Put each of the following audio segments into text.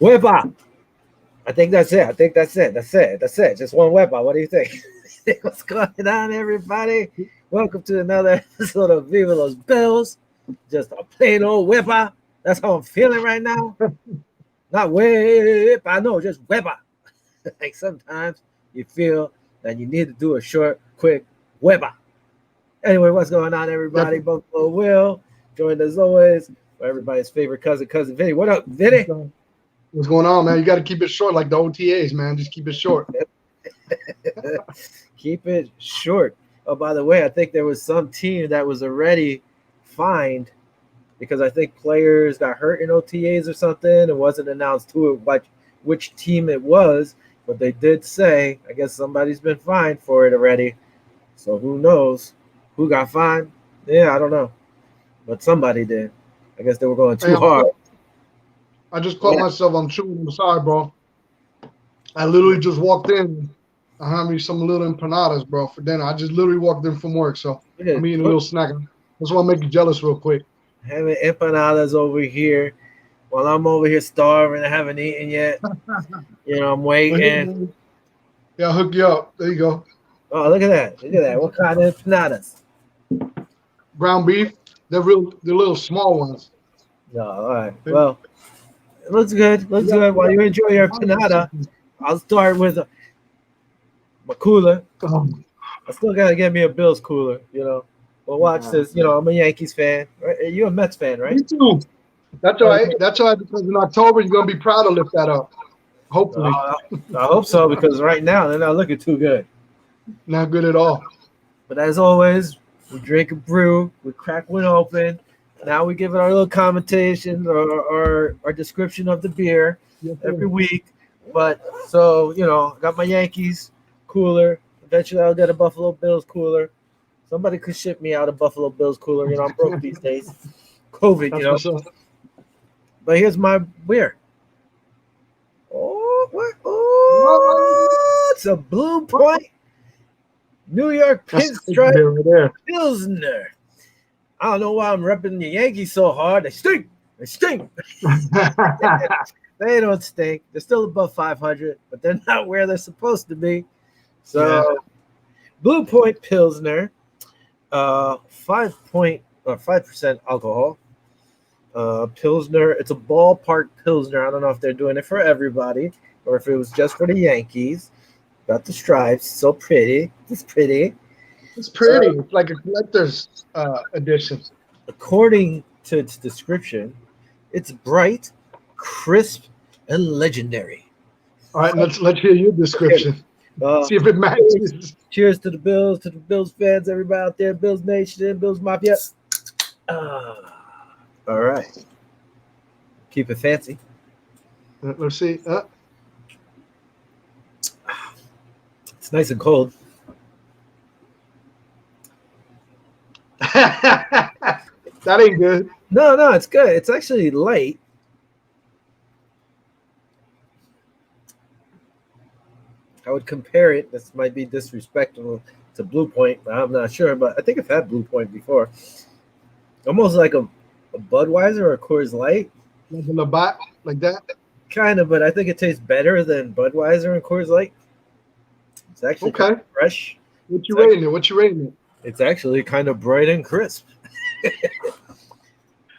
Wepa. I think that's it. I think that's it. That's it. That's it. Just one wepa. What do you think? What's going on, everybody? Welcome to another episode of Viva Los Bills. Just a plain old wepa. That's how I'm feeling right now. Not wepa. No, just wepa. Like sometimes you feel that you need to do a short, quick wepa. Anyway, what's going on, everybody? Buffalo Will, joined as always by everybody's favorite cousin Vinny. What up, Vinny? What's going on, man? You got to keep it short like the OTAs, man. Just keep it short. Keep it short. Oh, by the way, I think there was some team that was already fined because I think players got hurt in OTAs or something. It wasn't announced which team it was, but they did say, I guess somebody's been fined for it already. So who knows who got fined? Yeah, I don't know. But somebody did. I guess they were going too hard. I just caught myself. I'm chewing. I'm sorry, bro. I literally just walked in. I had me some little empanadas, bro, for dinner. I just literally walked in from work, so I'm eating a little snack. That's why I make you jealous real quick. Having empanadas over here while I'm over here starving. I haven't eaten yet. I'm waiting. Yeah, I'll hook you up. There you go. Oh, look at that. Look at that. What kind of empanadas? Ground beef. They're little small ones. No, all right. Well, it looks good. Looks good. While you enjoy your empanada, I'll start with my cooler. I still got to get me a Bills cooler, Well, watch this. I'm a Yankees fan. Right? You're a Mets fan, right? Me too. That's all right. That's all right because in October, you're going to be proud to lift that up. Hopefully. I hope so because right now, they're not looking too good. Not good at all. But as always, we drink a brew. We crack one open. Now we give it our little commentation or our description of the beer every week. But so, I got my Yankees cooler. Eventually I'll get a Buffalo Bills cooler. Somebody could ship me out a Buffalo Bills cooler. I'm broke these days. COVID, But here's my beer. Oh, what? Oh, it's a Blue Point New York Pinstripe Pilsner. I don't know why I'm repping the Yankees so hard. They stink. They stink. They don't stink. They're still above 500, but they're not where they're supposed to be. So, Blue Point Pilsner, 5% alcohol. Pilsner. It's a ballpark Pilsner. I don't know if they're doing it for everybody or if it was just for the Yankees. Got the stripes. So pretty. It's pretty. It's pretty. It's like a collector's edition. According to its description, it's bright, crisp, and legendary. All right, let's hear your description. See if it matches. Cheers to the Bills fans, everybody out there, Bills Nation, Bills Mafia. All right. Keep it fancy. Let's see. It's nice and cold. That ain't good. No, it's good. It's actually light. I would compare it. This might be disrespectful to Blue Point, but I'm not sure. But I think I've had Blue Point before. Almost like a Budweiser or a Coors Light. Like a Labatt, like that? Kind of, but I think it tastes better than Budweiser and Coors Light. It's actually kind of fresh. What you rating it? It's actually kind of bright and crisp.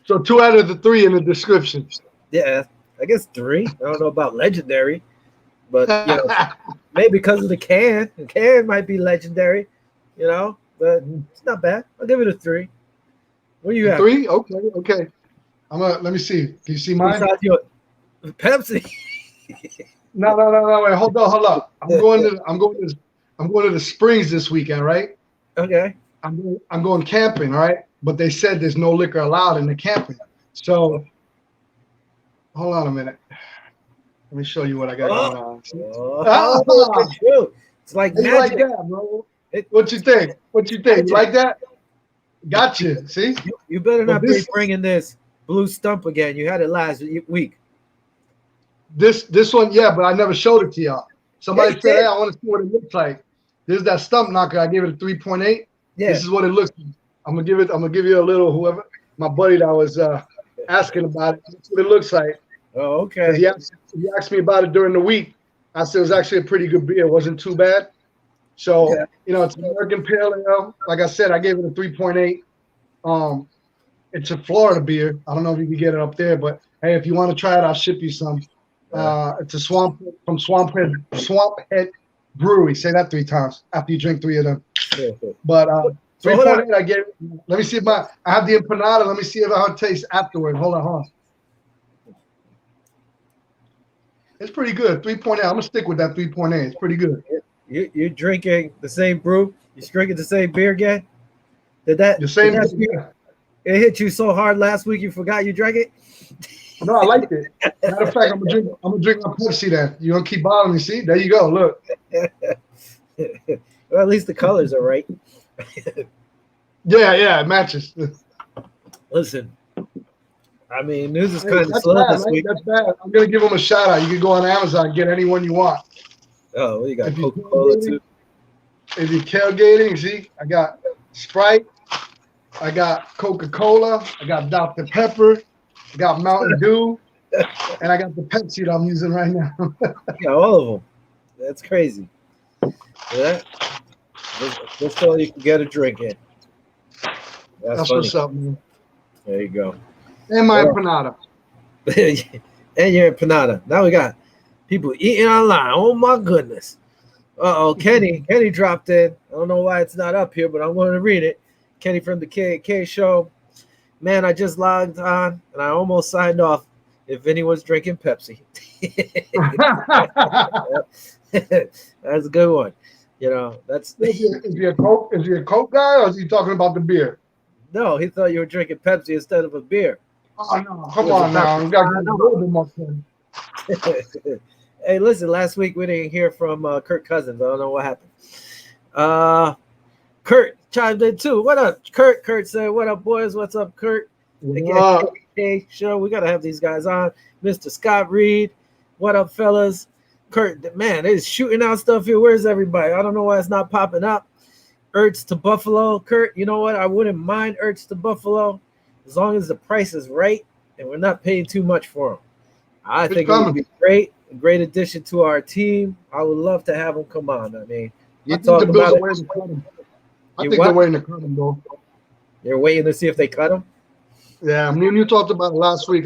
So 2 out of the 3 in the description. Yeah, I guess 3. I don't know about legendary, but maybe because of the can. The can might be legendary, but it's not bad. I'll give it a 3. What do you have? 3? Okay. Let me see. Can you see mine? Pepsi. No. Wait, hold on. I'm going to the Springs this weekend, right? Okay. I'm going camping, all right? But they said there's no liquor allowed in the camping. So, hold on a minute. Let me show you what I got going on. Look at you. It's like magic. Like that, bro. What you think? You like that? Gotcha. See? You better not be bringing this blue stump again. You had it last week. This one, yeah, but I never showed it to y'all. Somebody said, hey, I want to see what it looks like. There's that stump knocker. I gave it a 3.8. Yeah. This is what it looks like. I'm gonna give you a little, whoever, my buddy that was asking about it. That's what it looks like. Oh, okay. He asked me about it during the week. I said it was actually a pretty good beer. It wasn't too bad. So, Yeah. it's an American Pale Ale. Like I said, I gave it a 3.8. It's a Florida beer. I don't know if you can get it up there, but hey, if you want to try it, I'll ship you some. It's a Swamp Head Brewery. Say that 3 times after you drink 3 of them. But So 3.8, I gave it. Let me see if I have the empanada. Let me see how it tastes afterward. Hold on. It's pretty good. 3.8. I'm gonna stick with that 3.8. It's pretty good. You're drinking the same brew? You're drinking the same beer again? The same. It hit you so hard last week you forgot you drank it? No, I liked it. Matter of fact, I'm gonna drink my Pepsi then. You gonna keep bothering me? See, there you go. Look. Well, at least the colors are right. Yeah, it matches. Listen, I mean, news is kind of slow this week. That's bad. I'm gonna give them a shout out. You can go on Amazon and get any one you want. Oh, well, you got Coca-Cola too. If you're tailgating, see, I got Sprite, I got Coca-Cola, I got Dr. Pepper, I got Mountain Dew, and I got the Pepsi that I'm using right now. Yeah, all of them. That's crazy. Yeah. Just so you can get a drink in. That's what's up, man. There you go. And my empanada. And your empanada. Now we got people eating online. Oh my goodness. Kenny dropped in. I don't know why it's not up here, but I'm going to read it. Kenny from the K show. Man, I just logged on and I almost signed off if Vinny was drinking Pepsi. That's a good one. That's is he a Coke guy or is he talking about the beer? No, he thought you were drinking Pepsi instead of a beer. Oh no, come on now. You gotta get a little bit more fun. Hey, listen, last week we didn't hear from Kirk Cousins. I don't know what happened. Kurt chimed in too. What up, Kurt? Kurt said, what up, boys? What's up, Kurt? Again, show. We got to have these guys on. Mr. Scott Reed. What up, fellas? Kurt, man, they're shooting out stuff here. Where's everybody? I don't know why it's not popping up. Ertz to Buffalo. Kurt, you know what? I wouldn't mind Ertz to Buffalo as long as the price is right and we're not paying too much for him. I think it would be great. A great addition to our team. I would love to have him come on. I mean, you talk about it. I think they're waiting to cut him, bro. You're waiting to see if they cut him? Yeah, me and you talked about it last week.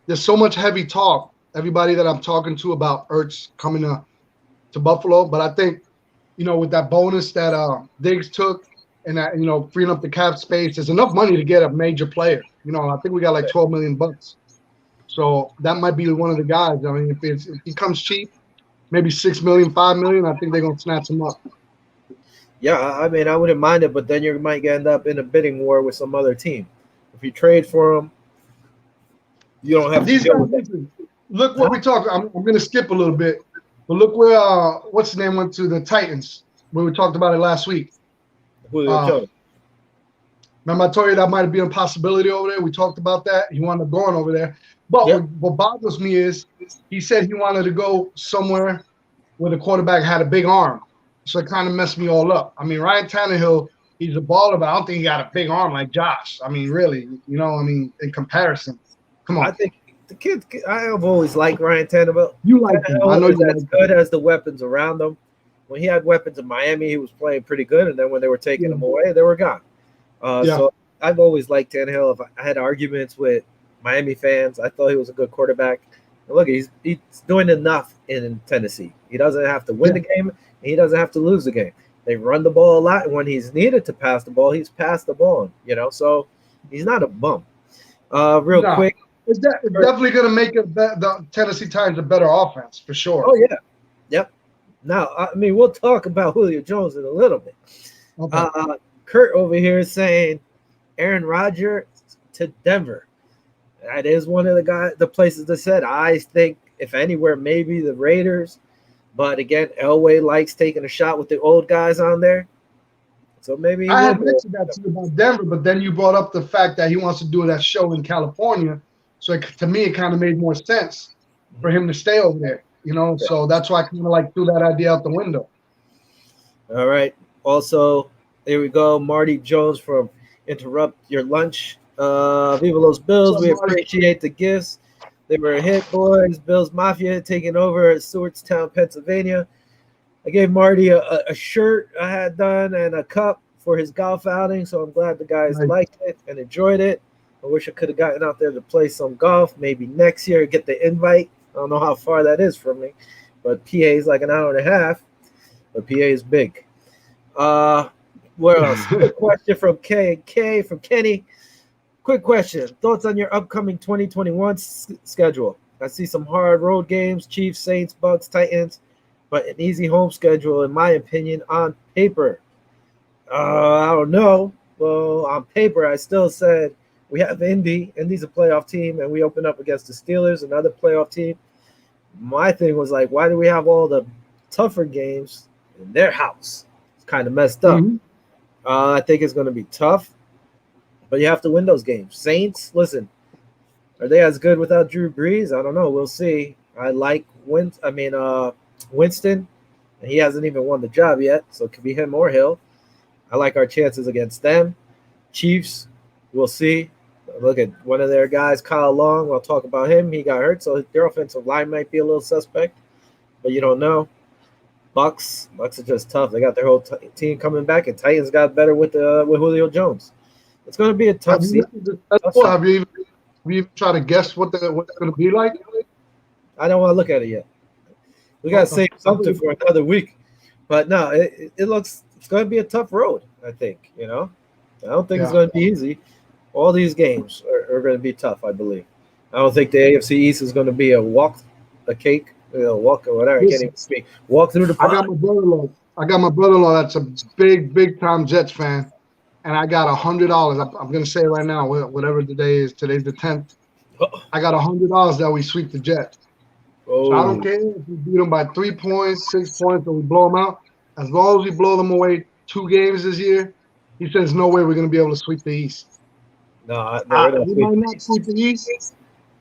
There's so much heavy talk. Everybody that I'm talking to about Ertz coming to Buffalo, but I think, with that bonus that Diggs took and that, freeing up the cap space, there's enough money to get a major player. I think we got like $12 million. So that might be one of the guys. I mean, if he comes cheap, maybe $6 million, $5 million, I think they're gonna snatch him up. Yeah, I mean, I wouldn't mind it, but then you might end up in a bidding war with some other team. If you trade for him, you don't have these guys. Look what we talk. I'm going to skip a little bit, but look where what's his name went to the Titans, where we talked about it last week. Remember, I told you that might be a possibility over there. We talked about that. He wound up going over there. But what bothers me is he said he wanted to go somewhere where the quarterback had a big arm. So it kind of messed me all up. I mean, Ryan Tannehill, he's a baller, but I don't think he got a big arm like Josh. I mean, really, in comparison. Come on. I think the kid, I've always liked Ryan Tannehill. You like him. I know he's as good as the weapons around him. When he had weapons in Miami, he was playing pretty good. And then when they were taking him away, they were gone. So I've always liked Tannehill. If I had arguments with Miami fans, I thought he was a good quarterback. And look, he's doing enough in Tennessee. He doesn't have to win the game, and he doesn't have to lose the game. They run the ball a lot, and when he's needed to pass the ball, he's passed the ball. So he's not a bum. Quick, it's definitely going to make the Tennessee Titans a better offense for sure. Oh yeah, yep. Now, I mean, we'll talk about Julio Jones in a little bit. Okay. Kurt over here is saying Aaron Rodgers to Denver. That is one of the places that said. I think if anywhere, maybe the Raiders. But again, Elway likes taking a shot with the old guys on there. So maybe I had mentioned that to you about Denver, but then you brought up the fact that he wants to do that show in California. So to me, it kind of made more sense for him to stay over there. So that's why I kind of threw that idea out the window. All right. Also, here we go. Marty Jones from Interrupt Your Lunch. Viva Los Bills. We appreciate the gifts. They were hit, boys. Bills Mafia taking over at Stewartstown, Pennsylvania. I gave Marty a shirt I had done and a cup for his golf outing, so I'm glad the guys Nice. liked it and enjoyed it. I wish I could have gotten out there to play some golf, maybe next year, get the invite. I don't know how far that is from me, but PA is like an hour and a half, but PA is big. What else? Quick question from from Kenny. Quick question. Thoughts on your upcoming 2021 schedule? I see some hard road games, Chiefs, Saints, Bucks, Titans, but an easy home schedule, in my opinion, on paper. I don't know. Well, on paper, I still said we have Indy. Indy's a playoff team, and we open up against the Steelers, another playoff team. My thing was like, why do we have all the tougher games in their house? It's kind of messed up. Mhm. I think it's going to be tough, but you have to win those games. Saints, listen, are they as good without Drew Brees? I don't know. We'll see. I like Winston, and he hasn't even won the job yet, so it could be him or Hill. I like our chances against them. Chiefs, we'll see. Look at one of their guys, Kyle Long. We'll talk about him. He got hurt, so their offensive line might be a little suspect, but you don't know. Bucks are just tough. They got their whole team coming back, and Titans got better with Julio Jones. It's going to be a tough season. Have you even tried to guess what it's going to be like? I don't want to look at it yet. We got to save something for another week. But no, it looks it's going to be a tough road, I think. I don't think it's going to be easy. All these games are going to be tough, I believe. I don't think the AFC East is going to be a cake. Walk or whatever. Listen, I can't even speak. Walk through the pond. I got my brother-in-law that's a big time Jets fan, and I got $100. I'm gonna say it right now, whatever the day is. Today's the 10th. I got $100 that we sweep the Jets. Oh. So I don't care if we beat them by 3 points, 6 points, or we blow them out. As long as we blow them away 2 games this year, he says no way we're gonna be able to sweep the East. No, we might not sweep the East.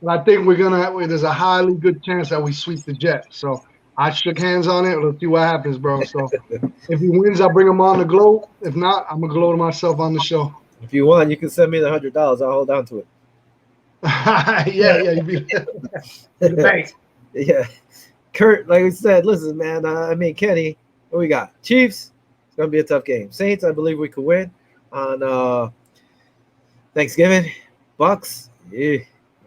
But I think there's a highly good chance that we sweep the Jets. So I shook hands on it. Let's see what happens, bro. So if he wins, I'll bring him on the glow. If not, I'm gonna glow to myself on the show. If you want, you can send me the $100. I'll hold on to it. You be thanks. Yeah. Kurt, like we said, listen, man. Kenny, what we got? Chiefs, it's gonna be a tough game. Saints, I believe we could win on Thanksgiving. Bucks, yeah.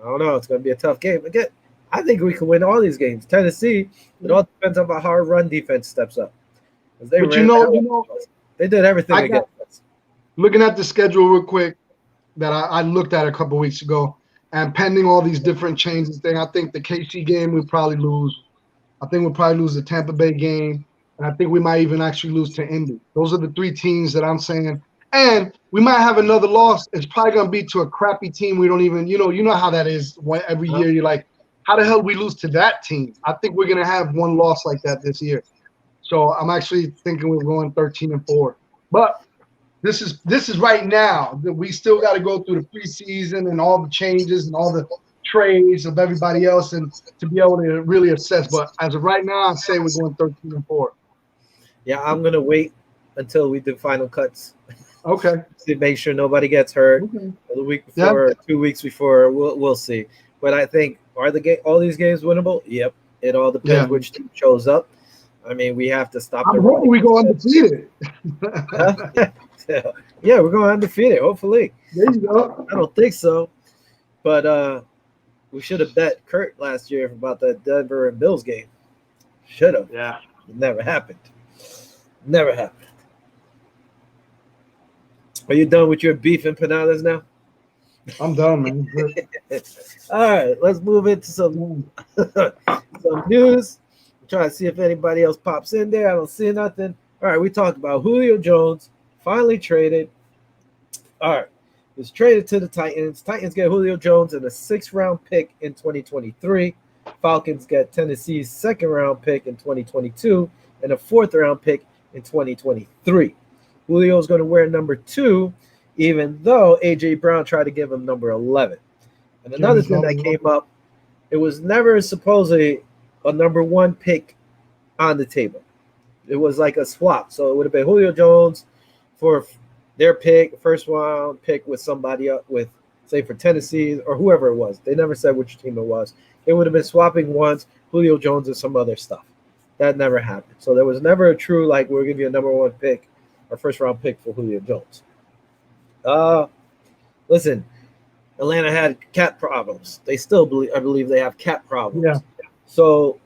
I don't know. It's going to be a tough game. Again, I think we can win all these games. Tennessee, it all depends on how our run defense steps up. They did everything against us. Looking at the schedule real quick that I looked at a couple weeks ago, and pending all these different changes, I think the KC game we'll probably lose. I think we'll probably lose the Tampa Bay game, and I think we might even actually lose to Indy. Those are the 3 teams that I'm saying. And we might have another loss. It's probably going to be to a crappy team. We don't even, you know how that is. Every year you're like, how the hell did we lose to that team? I think we're going to have one loss like that this year. So I'm actually thinking we're going 13-4. But this is right now. We still got to go through the preseason and all the changes and all the trades of everybody else and to be able to really assess. But as of right now, I say we're going 13-4. Yeah, I'm going to wait until we do final cuts. Okay. To make sure nobody gets hurt. Okay. The week before, 2 weeks before, we'll see. But I think all these games winnable? Yep. It all depends which team shows up. I mean, we have to stop. I'm hoping we go undefeated. Yeah, we're going undefeated. Hopefully. There you go. I don't think so, but we should have bet Kurt last year about the Denver and Bills game. Should have. Yeah. It never happened. Never happened. Are you done with your beef empanadas now? I'm done, man. All right, let's move into some news. I'm trying to see if anybody else pops in there. I don't see nothing. All right, we talked about Julio Jones, finally traded. All right, he was traded to the Titans. Titans get Julio Jones and a 6th-round pick in 2023. Falcons get Tennessee's 2nd-round pick in 2022 and a 4th-round pick in 2023. Julio is going to wear number 2, even though A.J. Brown tried to give him number 11. And another thing that came up, it was never supposedly a number 1 pick on the table. It was like a swap. So it would have been Julio Jones for their pick, 1st-round pick with somebody up with say for Tennessee or whoever it was. They never said which team it was. They would have been swapping once Julio Jones and some other stuff. That never happened. So there was never a true like we'll give you a number one pick or first round pick for Julio Jones. Listen, Atlanta had cap problems. They still believe, I believe, they have cap problems. Yeah. So,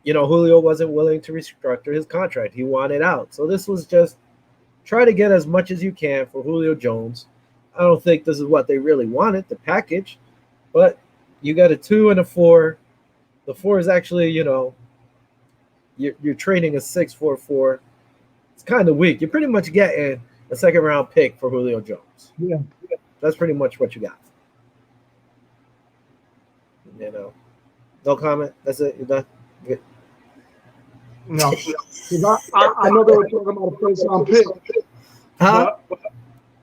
Julio wasn't willing to restructure his contract. He wanted out. So this was just try to get as much as you can for Julio Jones. I don't think this is what they really wanted, the package, but you got a 2 and a 4. The 4 is actually, you're trading a 6-4-4. It's kind of weak. You're pretty much getting a second round pick for Julio Jones. Yeah. That's pretty much what you got. No comment. That's it. You're done. Good. No, I know they were talking about a first round pick. Huh?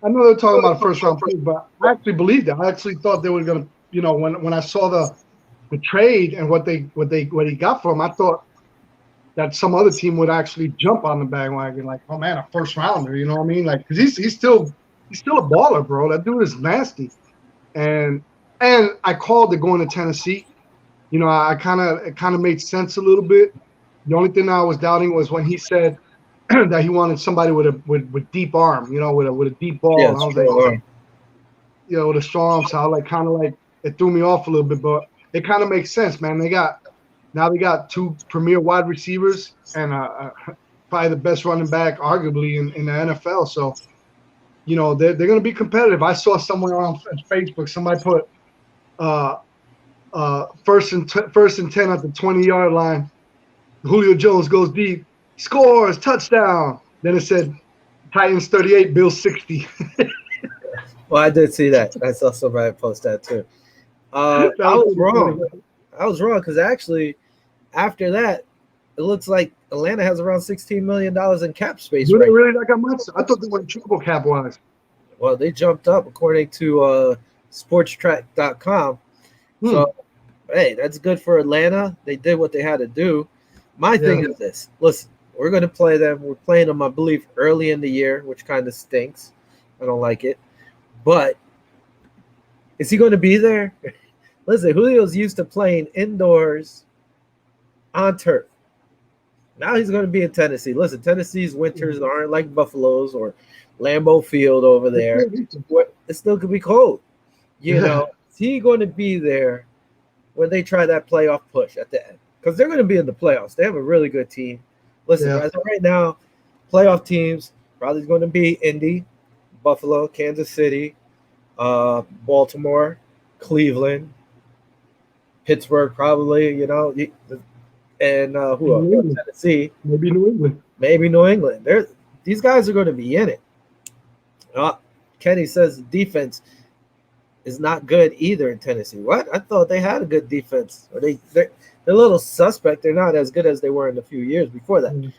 I know they're talking about a first round pick, but I actually believed it. I actually thought they were gonna, when I saw the trade and what he got for him, I thought that some other team would actually jump on the bandwagon, like, oh man, a first rounder. You know what I mean? Like, because he's still a baller, bro. That dude is nasty. And I called it going to Tennessee. It kind of made sense a little bit. The only thing I was doubting was when he said that he wanted somebody with deep arm, with a deep ball. Yeah, and I was like, with a strong arm. So I it threw me off a little bit, but it kind of makes sense, man. They got 2 premier wide receivers and probably the best running back, arguably in the NFL. So, they're going to be competitive. I saw somewhere on Facebook somebody put first and 10 at the 20-yard line. Julio Jones goes deep, scores, touchdown. Then it said Titans 38, Bills 60. Well, I did see that. I saw somebody post that too. I was wrong. I was wrong because actually, after that, it looks like Atlanta has around $16 million in cap space. Do they really that much? I thought they went triple cap wise. Well, they jumped up according to sportstrack.com. So, hey, that's good for Atlanta. They did what they had to do. My thing is this. Listen, we're going to play them. We're playing them, I believe, early in the year, which kind of stinks. I don't like it. But is he going to be there? Listen, Julio's used to playing indoors on turf. Now he's going to be in Tennessee. Listen, Tennessee's winters aren't like Buffalo's or Lambeau Field over there. It still could be cold. Is he going to be there when they try that playoff push at the end? Because they're going to be in the playoffs. They have a really good team. Listen, as of right now, playoff teams probably going to be Indy, Buffalo, Kansas City, Baltimore, Cleveland, Pittsburgh, probably, and who else? Tennessee. Maybe New England. These guys are going to be in it. Kenny says the defense is not good either in Tennessee. What? I thought they had a good defense. Or they're a little suspect. They're not as good as they were in a few years before that.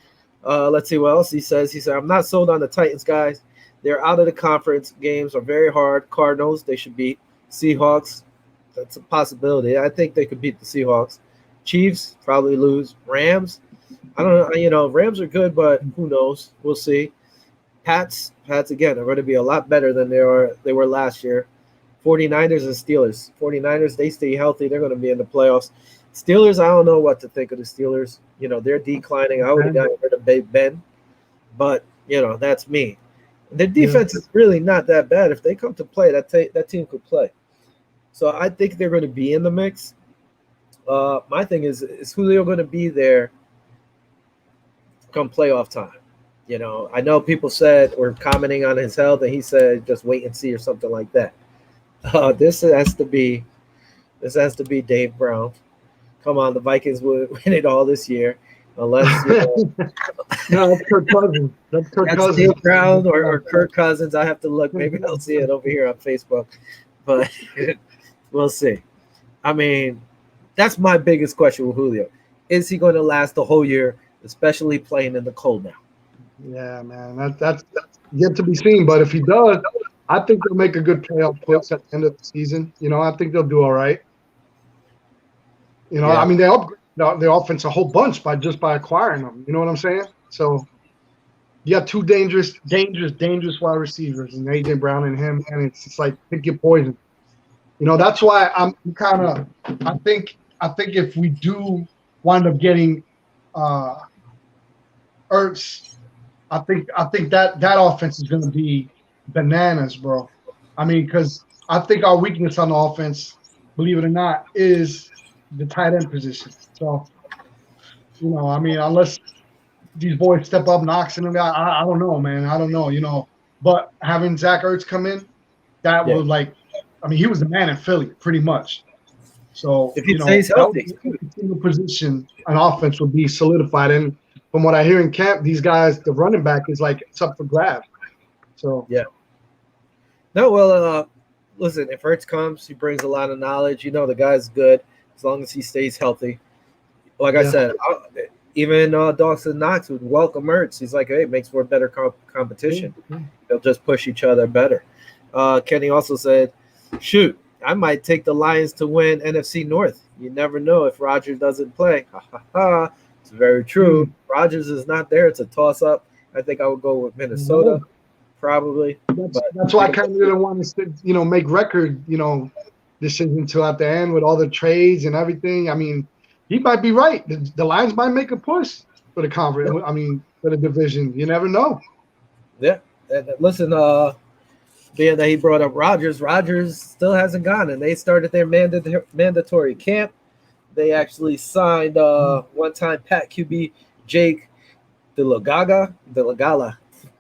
Let's see what else he says. He said, I'm not sold on the Titans, guys. They're out of the conference. Games are very hard. Cardinals, they should beat. Seahawks, that's a possibility. I think they could beat the Seahawks. Chiefs, probably lose. Rams, I don't know. Rams are good, but who knows? We'll see. Pats, again, are going to be a lot better than they were last year. 49ers and Steelers. 49ers, they stay healthy. They're going to be in the playoffs. Steelers, I don't know what to think of the Steelers. They're declining. I would have gotten rid of Big Ben, but, that's me. Their defense is really not that bad. If they come to play, that team could play. So I think they're going to be in the mix. My thing is Julio going to be there come playoff time? I know people were commenting on his health, and he said just wait and see or something like that. This has to be Dave Brown. Come on, the Vikings would win it all this year, unless no, that's Kirk Cousins. That's Cousins. Dave Brown or Kirk Cousins. I have to look. Maybe I'll see it over here on Facebook, but we'll see. I mean, that's my biggest question with Julio. Is he going to last the whole year, especially playing in the cold now? Yeah, man, that's yet to be seen. But if he does, I think they'll make a good playoff push at the end of the season. I think they'll do all right. I mean, they upgraded the offense a whole bunch by acquiring them. You know what I'm saying? So you got 2 dangerous wide receivers, and AJ Brown and him, and it's just like pick your poison. That's why I'm kind of. I think if we do wind up getting Ertz, I think that offense is going to be bananas, bro. I mean, because I think our weakness on the offense, believe it or not, is the tight end position. So, I mean, unless these boys step up, Knox and them, I don't know, man. I don't know. But having Zach Ertz come in, that Yeah. would I mean, he was the man in Philly, pretty much. So, If he stays that healthy. single position on offense would be solidified. And from what I hear in camp, these guys, the running back is it's up for grabs. So Yeah. No, well, listen, if Ertz comes, he brings a lot of knowledge. The guy's good as long as he stays healthy. Like I said, even Dawson Knox would welcome Ertz. He's like, hey, it makes for a better competition. They'll just push each other better. Kenny also said, shoot, I might take the Lions to win NFC North. You never know if Rodgers doesn't play. Ha, ha, ha. It's very true. Rodgers is not there. It's a toss-up. I think I would go with Minnesota, probably. That's why I kind of didn't want to, make record, decision until at the end with all the trades and everything. I mean, he might be right. The Lions might make a push for the conference. I mean, for the division. You never know. Yeah. And listen, being that he brought up Rodgers still hasn't gone, and they started their mandatory camp. They actually signed one-time Pat QB Jake DeLagala.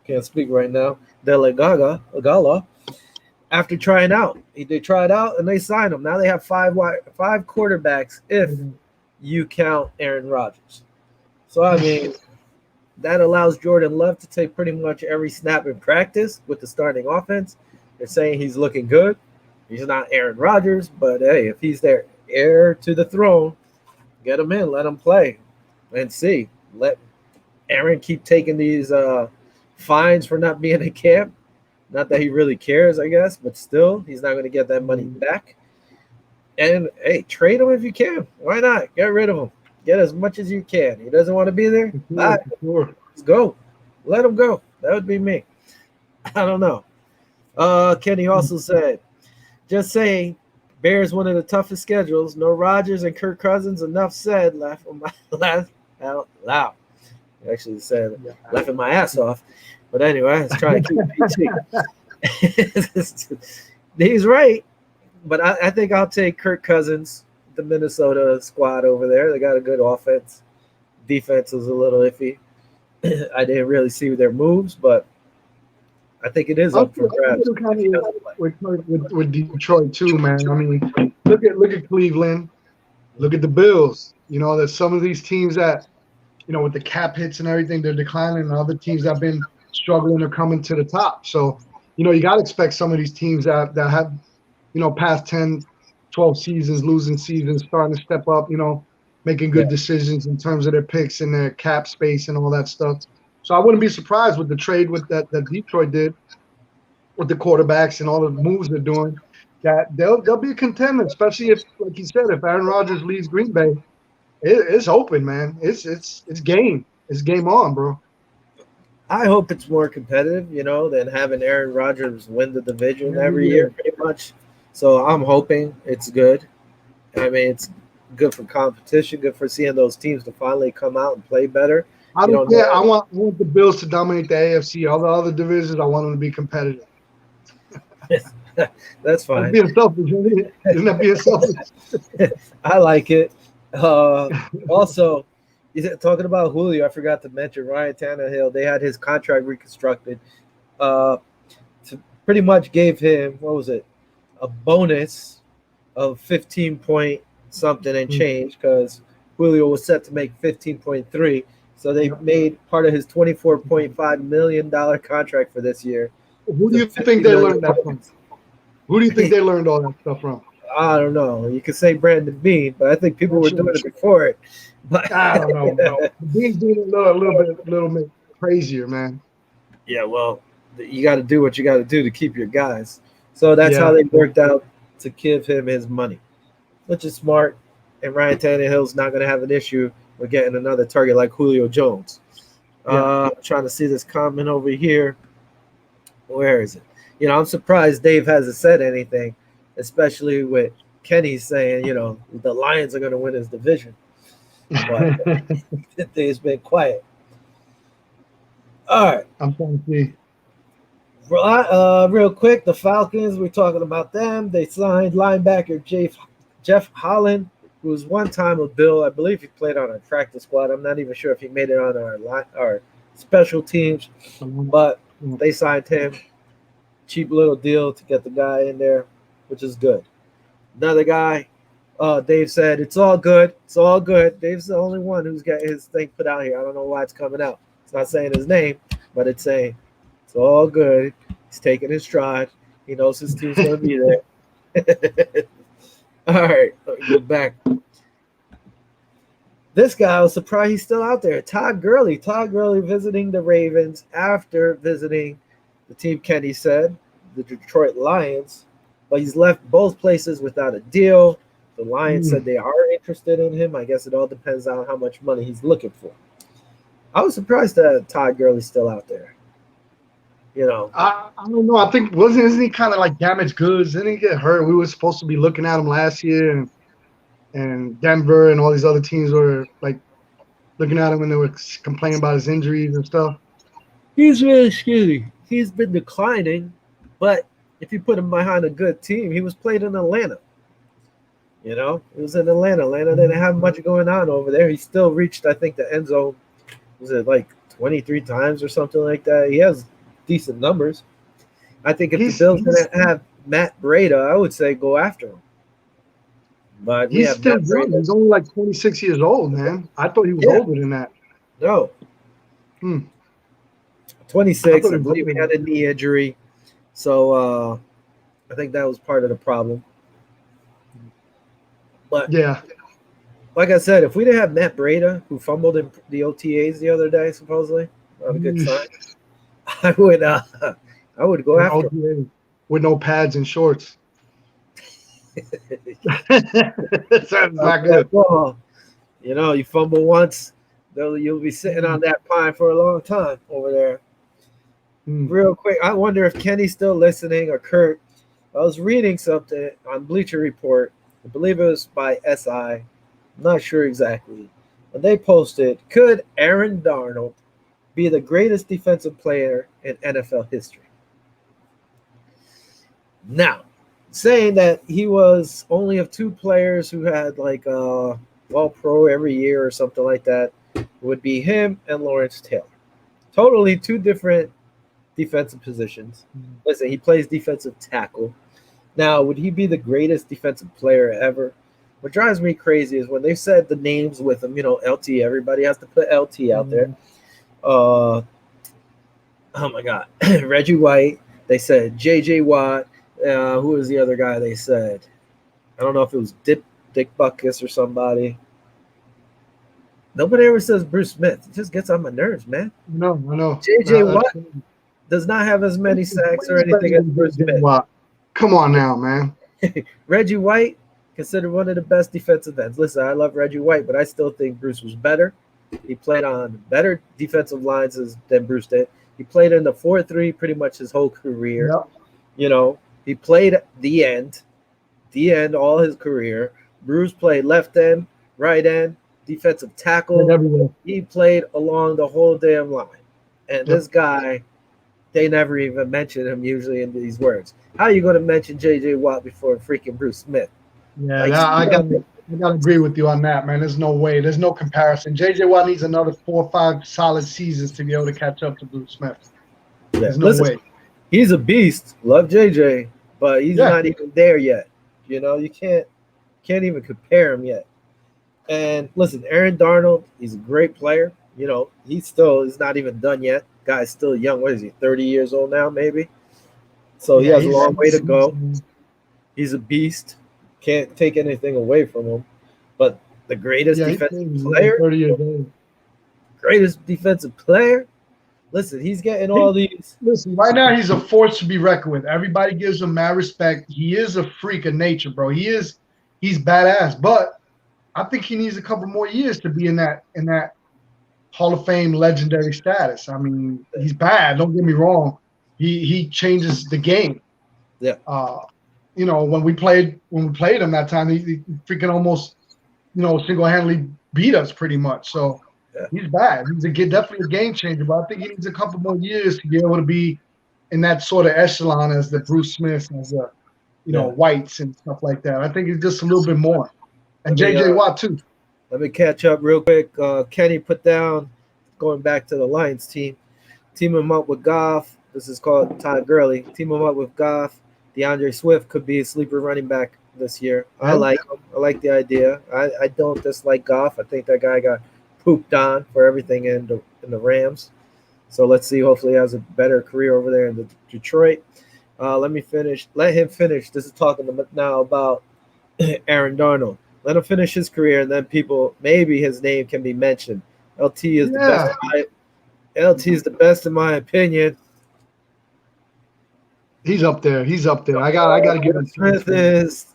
Can't speak right now. DeLagala. After trying out, they tried out and they signed him. Now they have five quarterbacks if you count Aaron Rodgers. So I mean, that allows Jordan Love to take pretty much every snap in practice with the starting offense. They're saying he's looking good. He's not Aaron Rodgers, but hey, if he's their heir to the throne, get him in, let him play, and see. Let Aaron keep taking these fines for not being in camp. Not that he really cares, I guess, but still, he's not going to get that money back. And hey, trade him if you can. Why not? Get rid of him. Get as much as you can. He doesn't want to be there. Let's go. Let him go. That would be me. I don't know. Kenny also said, just saying, Bears one of the toughest schedules. No Rodgers and Kirk Cousins. Enough said. Laugh out loud. He actually said, laughing my ass off. But anyway, I was trying to keep PT. He's right. But I think I'll take Kirk Cousins, the Minnesota squad over there. They got a good offense. Defense was a little iffy. I didn't really see their moves, but I think it is up for grabs. With Detroit too, man. I mean, look at Cleveland. Look at the Bills. There's some of these teams that, with the cap hits and everything, they're declining, and other teams that have been struggling are coming to the top. So, you got to expect some of these teams that have, past 10, 12 seasons, losing seasons, starting to step up, making good decisions in terms of their picks and their cap space and all that stuff. So I wouldn't be surprised with the trade that Detroit did with the quarterbacks and all the moves they're doing, that they'll be a contender, especially if, like you said, if Aaron Rodgers leaves Green Bay, it's open, man. It's game. It's game on, bro. I hope it's more competitive, than having Aaron Rodgers win the division every year, pretty much. So I'm hoping it's good. I mean, it's good for competition, good for seeing those teams to finally come out and play better. I want the Bills to dominate the AFC. All the other divisions, I want them to be competitive. That's fine. That's being selfish, isn't that being selfish? I like it. Also, talking about Julio, I forgot to mention Ryan Tannehill. They had his contract reconstructed. To pretty much gave him, what was it, a bonus of 15 point something and change, because Julio was set to make 15.3. So they made part of his $24.5 million contract for this year. Who do you think they learned that from? Who do you think they learned all that stuff from? I don't know. You could say Brandon Beane, but I think people were doing it before it. But I don't know, bro. Beane's doing it a little bit crazier, man. Yeah, well, you got to do what you got to do to keep your guys. So that's how they worked out to give him his money, which is smart. And Ryan Tannehill's not going to have an issue with getting another target like Julio Jones. Trying to see this comment over here. Where is it? I'm surprised Dave hasn't said anything. especially with Kenny saying, the Lions are going to win his division. But it's been quiet. All right. I'm trying to see. Real quick, the Falcons, we're talking about them. They signed linebacker Jeff Holland, who was one time a Bill. I believe he played on our practice squad. I'm not even sure if he made it on our special teams, but they signed him. Cheap little deal to get the guy in there, which is good. Another guy, Dave said, it's all good. It's all good. Dave's the only one who's got his thing put out here. I don't know why it's coming out. It's not saying his name, but it's saying it's all good. He's taking his stride. He knows his team's going to be there. All right, let me go back. This guy, I was surprised he's still out there. Todd Gurley. Todd Gurley visiting the Ravens after visiting the team Kenny said, the Detroit Lions. But he's left both places without a deal. The Lions said they are interested in him. I guess it all depends on how much money he's looking for. I was surprised that Todd Gurley's still out there. I don't know. I think isn't he kind of like damaged goods? Didn't he get hurt? We were supposed to be looking at him last year, and Denver and all these other teams were like looking at him and they were complaining about his injuries and stuff. He's really skinny. He's been declining, but if you put him behind a good team, he was played in Atlanta. It was in Atlanta. Atlanta didn't have much going on over there. He still reached, I think, the end zone. Was it like 23 times or something like that? He has decent numbers. I think if the Bills didn't have Matt Breida, I would say go after him. But he's still young. He's only like 26 years old, man. I thought he was older than that. No. 26. I believe he had a knee injury. So I think that was part of the problem. But yeah, like I said, if we didn't have Matt Breida, who fumbled in the OTAs the other day, supposedly, not a good sign, I would go after him. With no pads and shorts. That's not good. You fumble once, you'll be sitting on that pine for a long time over there. Real quick, I wonder if Kenny's still listening or Kurt. I was reading something on Bleacher Report. I believe it was by SI. I'm not sure exactly. But they posted, could Aaron Darnold be the greatest defensive player in NFL history? Now, saying that he was only of two players who had like All-Pro every year or something like that, would be him and Lawrence Taylor. Totally two different defensive positions. Listen, he plays defensive tackle. Now, would he be the greatest defensive player ever? What drives me crazy is when they said the names with him, LT, everybody has to put LT out there. Oh my God. Reggie White. They said JJ Watt. Who was the other guy they said? I don't know if it was Dick Butkus or somebody. Nobody ever says Bruce Smith. It just gets on my nerves, man. No, I know. JJ Watt does not have as many sacks or anything as Bruce Smith. Come on now, man. Reggie White, considered one of the best defensive ends. Listen, I love Reggie White, but I still think Bruce was better. He played on better defensive lines than Bruce did. He played in the 4-3 pretty much his whole career. Yep. He played the end all his career. Bruce played left end, right end, defensive tackle. He played along the whole damn line. And this guy, they never even mention him usually in these words. How are you going to mention J.J. Watt before freaking Bruce Smith? Yeah, I got to agree with you on that, man. There's no way. There's no comparison. J.J. Watt needs another 4 or 5 solid seasons to be able to catch up to Bruce Smith. There's no way. He's a beast. Love J.J., but he's not even there yet. You can't even compare him yet. And listen, Aaron Darnold, he's a great player. He's not even done yet. Guy's still young. What is he, 30 years old now, maybe? So he has a long way to go. He's a beast. Can't take anything away from him. But the greatest defensive player? 30 years old. Greatest defensive player? Listen, he's getting all these. Listen, right now he's a force to be reckoned with. Everybody gives him mad respect. He is a freak of nature, bro. He's badass. But I think he needs a couple more years to be in that Hall of Fame legendary status. I mean, he's bad. Don't get me wrong. He changes the game. Yeah. when we played him that time, he freaking almost, single-handedly beat us pretty much. So he's bad. He's definitely a game changer, but I think he needs a couple more years to be able to be in that sort of echelon as the Bruce Smiths, as the Whites and stuff like that. I think he's just a little bit more. And J.J. Watt too. Let me catch up real quick. Kenny put down, going back to the Lions team him up with Goff. This is called Todd Gurley. Team him up with Goff. DeAndre Swift could be a sleeper running back this year. I like him. I like the idea. I don't dislike Goff. I think that guy got pooped on for everything in the Rams. So let's see. Hopefully he has a better career over there in Detroit. Let him finish. This is talking now about Aaron Darnold. Let him finish his career, and then maybe his name can be mentioned. LT is the best. LT is the best in my opinion. He's up there. I got to give him. Smith is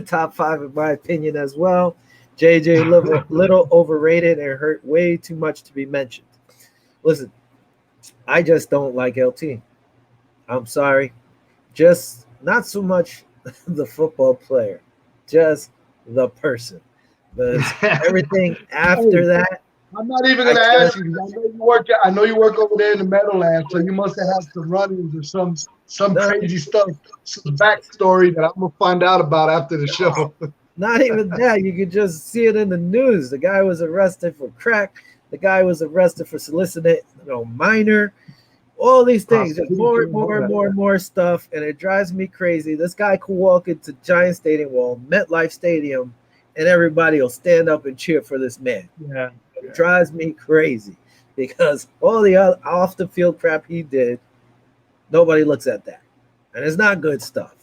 top 5 in my opinion as well. JJ little overrated and hurt way too much to be mentioned. Listen, I just don't like LT. I'm sorry. Just not so much the football player, just the person. But everything after that. I'm not even going to ask you. I know you work over there in the Meadowlands, so you must have had some run-ins or some crazy stuff, some backstory that I'm going to find out about after the show. Not even that. You could just see it in the news. The guy was arrested for crack. The guy was arrested for soliciting minor. All these things, just more and more stuff, and it drives me crazy. This guy could walk into Giant Stadium, MetLife Stadium, and everybody will stand up and cheer for this man. Yeah. It drives me crazy because all the other off the field crap he did, nobody looks at that. And it's not good stuff.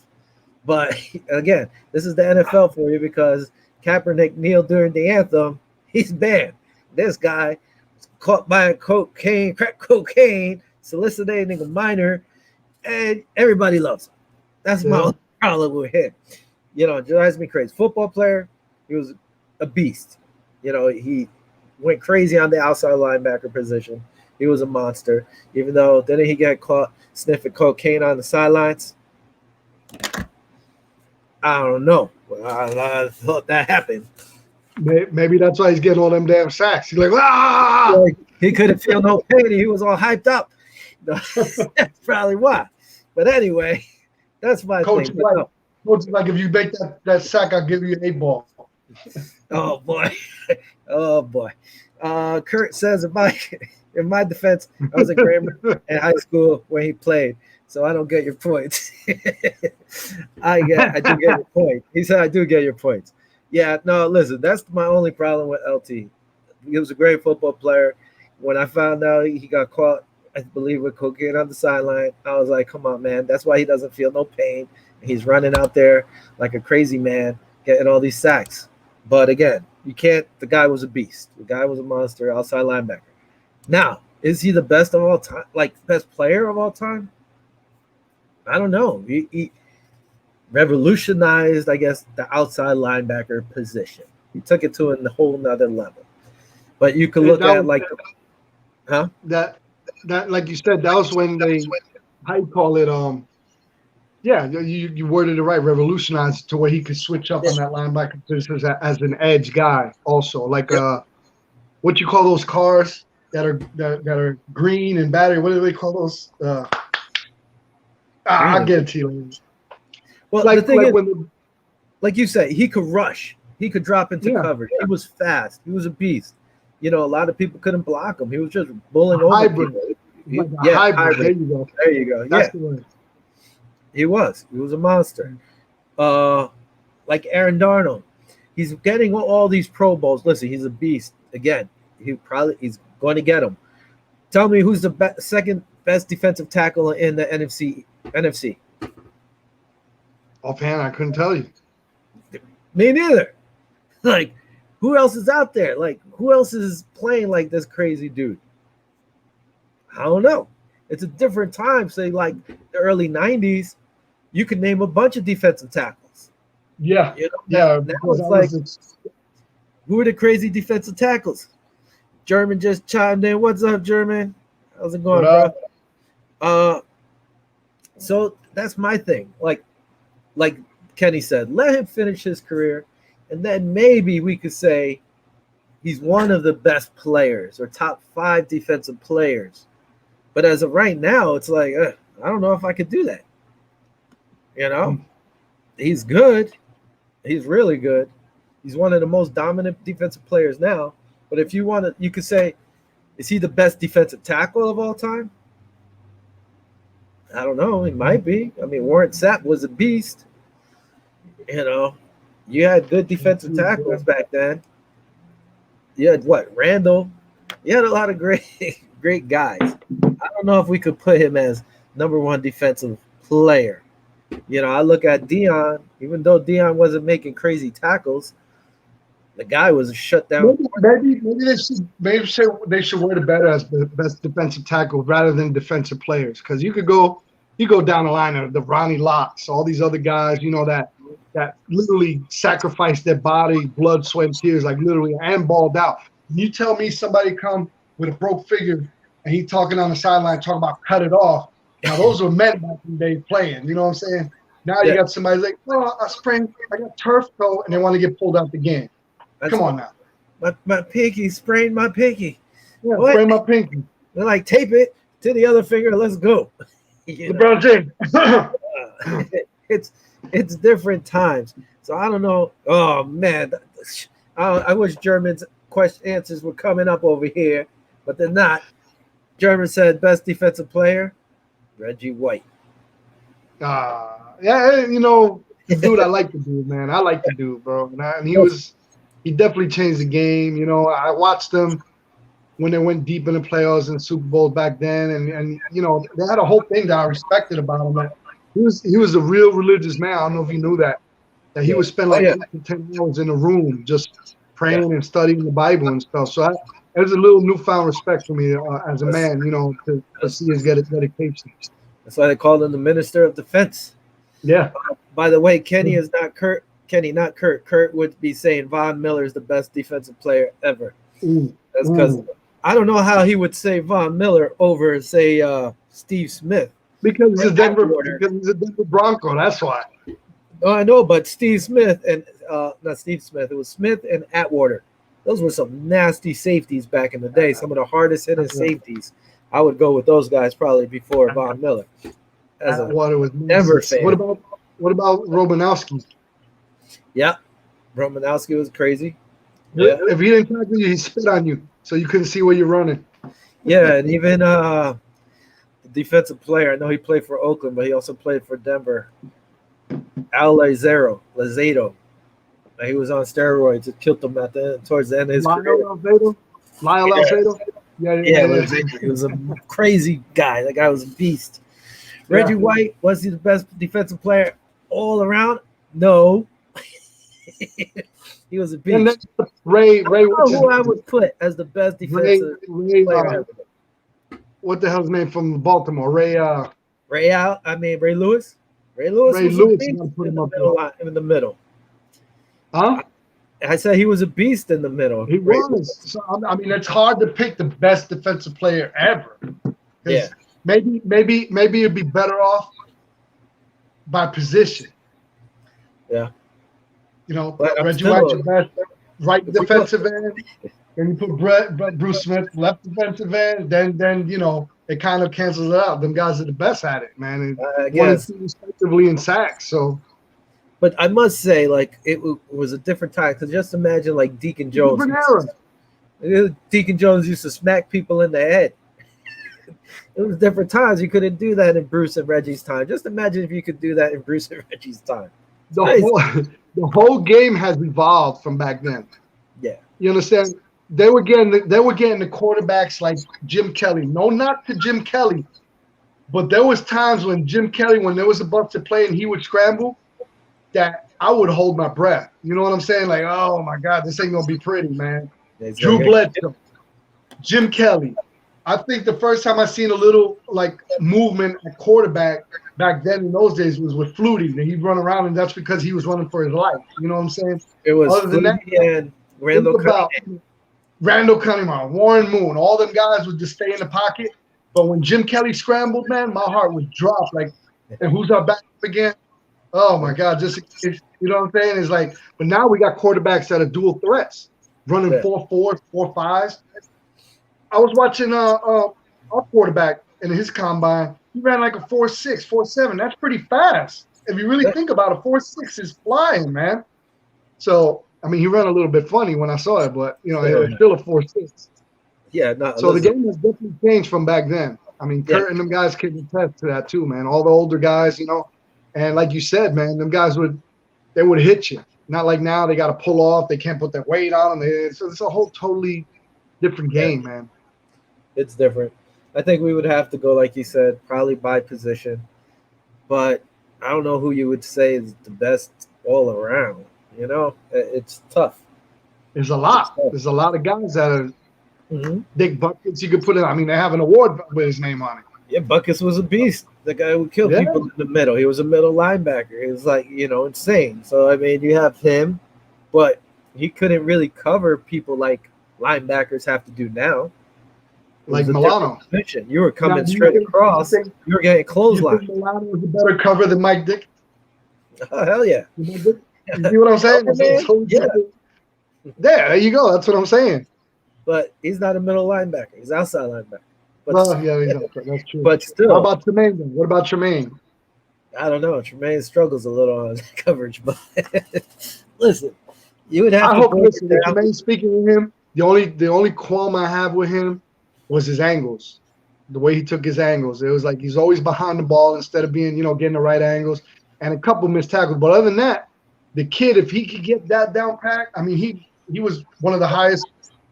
But again, this is the NFL for you because Kaepernick kneeled during the anthem. He's banned. This guy was caught by crack cocaine, soliciting a minor, and everybody loves him. That's my only problem with him. It drives me crazy. Football player, he was a beast. He went crazy on the outside linebacker position. He was a monster. Even though didn't he get caught sniffing cocaine on the sidelines? I don't know. I thought that happened. Maybe that's why he's getting all them damn sacks. He's like, ah! Like, he couldn't feel no pain. He was all hyped up. That's probably why. But anyway, that's my Coach thing. Coach is like, if you make that sack, I'll give you an 8-ball. Oh boy. Oh boy. Kurt says in my defense, I was a grammar in high school when he played, so I don't get your points. I do get your point. He said I do get your points. Yeah, no, listen, that's my only problem with LT. He was a great football player. When I found out he got caught, I believe, with cocaine on the sideline, I was like, come on, man. That's why he doesn't feel no pain. He's running out there like a crazy man, getting all these sacks. But again, you can't. The guy was a beast. The guy was a monster, outside linebacker. Now, is he the best of all time? Like, best player of all time? I don't know. He revolutionized, I guess, the outside linebacker position. He took it to a whole nother level. But you can look at like, that like you said, that was when they, how you call it, yeah, you worded it right, revolutionized to where he could switch up on that linebacker position as an edge guy also. Like what you call those cars that are green and battery, what do they call those? I'll get it to you. Well, the thing is, like you say, he could rush. He could drop into coverage. He was fast. He was a beast. A lot of people couldn't block him. He was just bullying over people. Hybrid. There you go. There you go. That's the word. He was a monster. Like Aaron Darnold. He's getting all these Pro Bowls. Listen, he's a beast. Again, he's going to get them. Tell me who's the second best defensive tackle in the NFC. Offhand, I couldn't tell you. Me neither. Like, who else is out there? Like, who else is playing like this crazy dude? I don't know. It's a different time. Say, like the early 90s, you could name a bunch of defensive tackles. Yeah. Now it's like, who are the crazy defensive tackles? German just chimed in. What's up, German? How's it going, bro? So that's my thing. Like Kenny said, let him finish his career, and then maybe we could say he's one of the best players or top 5 defensive players. But as of right now, it's like, I don't know if I could do that. You know, he's good. He's really good. He's one of the most dominant defensive players now. But if you want to, you could say, is he the best defensive tackle of all time? I don't know. He might be. I mean, Warren Sapp was a beast. You know, you had good defensive tackles back then. You had what? Randall. You had a lot of great guys. I don't know if we could put him as number 1 defensive player. You know, I look at Deion, even though Deion wasn't making crazy tackles, the guy was a shutdown. Maybe they should word it better as the best defensive tackle rather than defensive players. Because you go down the line of the Ronnie Locks, all these other guys, you know, that literally sacrificed their body, blood, sweat, and tears, like literally, and balled out. You tell me somebody come with a broke figure and he talking on the sideline talking about cut it off. Now those were men back in the day playing. You know what I'm saying? Now you got somebody like, oh, I got turf toe, and they want to get pulled out the game. Come on now. My pinky, sprained my pinky. Yeah, sprained my pinky. They're like, tape it to the other finger. Let's go. LeBron James. It's different times. So I don't know. Oh man, I wish German's answers were coming up over here, but they're not. German said best defensive player, Reggie White. Yeah, you know, the dude I like the dude, man. I like the dude, bro. And he definitely changed the game. You know, I watched them when they went deep in the playoffs and Super Bowl back then, and you know, they had a whole thing that I respected about him. Like, he was a real religious man. I don't know if you knew that he would spend like 8 to 10 hours in a room just praying and studying the Bible and stuff. So there's a little newfound respect for me as a man, you know, to see his dedication. That's why they called him the Minister of Defense. Yeah. By the way, Kenny is not Kurt. Kenny, not Kurt. Kurt would be saying Von Miller is the best defensive player ever. That's because I don't know how he would say Von Miller over, say, Steve Smith. Because he's a Denver Bronco. That's why. Oh, I know, but Steve Smith and not Steve Smith. It was Smith and Atwater. Those were some nasty safeties back in the day. Some of the hardest hitting safeties. I would go with those guys probably before Von Miller. As Atwater was Denver fan. What about Romanowski? Yeah, Romanowski was crazy. Yeah. If he didn't tackle you, he spit on you, so you couldn't see where you're running. Yeah, and even the defensive player. I know he played for Oakland, but he also played for Denver. Al Lazaro. He was on steroids. It killed him towards the end of his career. Lyle Alzado? Yeah. He was a crazy guy. That guy was a beast. Reggie White, was he the best defensive player all around? No. He was a beast. And Ray, who I would put as the best defensive player. What the hell's his name from Baltimore? Ray Lewis. Ray Lewis was in the middle. Huh? I said he was a beast in the middle. He was. So, I mean, it's hard to pick the best defensive player ever. Yeah. Maybe you'd be better off by position. Yeah. You know, Reggie White's your best right defensive end. Then you put Bruce Smith left defensive end. Then you know it kind of cancels it out. Them guys are the best at it, man. And one and two respectively in sacks. So. But I must say, like, it was a different time. Because just imagine, like, Deacon Jones. Deacon Jones used to smack people in the head. It was different times. You couldn't do that in Bruce and Reggie's time. Just imagine if you could do that in Bruce and Reggie's time. The whole game has evolved from back then. Yeah. You understand? They were getting the quarterbacks like Jim Kelly. No, not to Jim Kelly. But there was times when Jim Kelly, when there was a bunch to play and he would scramble, that I would hold my breath. You know what I'm saying? Like, oh my God, this ain't gonna be pretty, man. Drew Bledsoe, Jim Kelly. I think the first time I seen a little like movement at quarterback back then in those days was with Flutie. And he'd run around, and that's because he was running for his life. You know what I'm saying? It was other than that, and Randall Cunningham, Warren Moon, all them guys would just stay in the pocket. But when Jim Kelly scrambled, man, my heart would drop. Like, and who's our backup again? Oh my God! You know what I'm saying? It's like, but now we got quarterbacks that are dual threats, running Yeah. 4.4s, 4.5s. I was watching our quarterback in his combine. He ran like a 4.6, 4.7. That's pretty fast. If you really Yeah. think about it, 4.6 is flying, man. So I mean, he ran a little bit funny when I saw it, but you know, it was still a 4.6. Yeah, no, So the listen. game has definitely changed from back then. I mean, Yeah, Kurt and them guys can attest to that too, man. All the older guys, you know, and like you said, man, them guys would hit you. Not like now they got to pull off. They can't put their weight on them. It's a whole totally different yeah, game, man. it's different. I think we would have to go, like you said, probably by position. But I don't know who you would say is the best all around. You know, it's tough. There's a It's lot. tough. There's a lot of guys that are Hmm. big buckets. You could put it. I mean, they have an award with his name on it. Yeah, Buckus was a beast. The guy would kill Yeah, people in the middle. He was a middle linebacker. He was like, insane. So I mean, you have him, but he couldn't really cover people like linebackers have to do now. It like was a different Milano. position. You were Now, coming straight across. You were getting you think clothesline. Milano was a better cover than Mike Dick? Oh hell yeah! You see what I'm saying? Man, yeah, There you go. That's what I'm saying. but he's not a middle linebacker. He's outside linebacker. But Well, yeah, that's true. but How still, about Tremaine then? What about Tremaine? I don't know. Tremaine struggles a little on coverage, but listen, you would have I to hope. break Listen, it with down. Tremaine speaking with him, the only qualm I have with him was his angles, the way he took his angles. It was like he's always behind the ball instead of being, getting the right angles, and a couple missed tackles. But other than that, the kid, if he could get that down pat, I mean, he was one of the highest,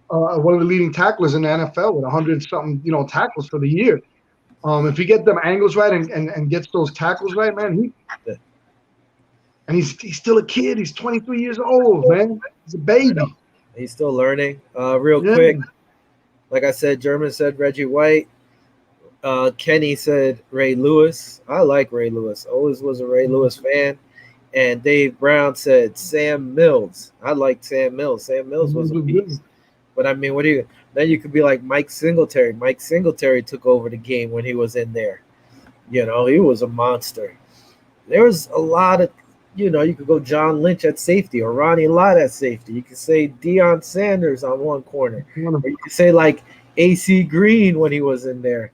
one of the leading tacklers in the NFL with 100 something, tackles for the year. If he get them angles right and gets those tackles right, man, he's still a kid. He's 23 years old, man. He's a I know baby. he's still learning. Real Yeah. quick, like I said, German said Reggie White. Kenny said Ray Lewis. I like Ray Lewis. Always was a Ray Lewis fan. And Dave Brown said Sam Mills. I like Sam Mills. Sam Mills was a beast. But I mean, what do you? Then you could be like Mike Singletary. Mike Singletary took over the game when he was in there. He was a monster. There was a lot of, you could go John Lynch at safety or Ronnie Lott at safety. You could say Deion Sanders on one corner, or you could say like AC Green when he was in there.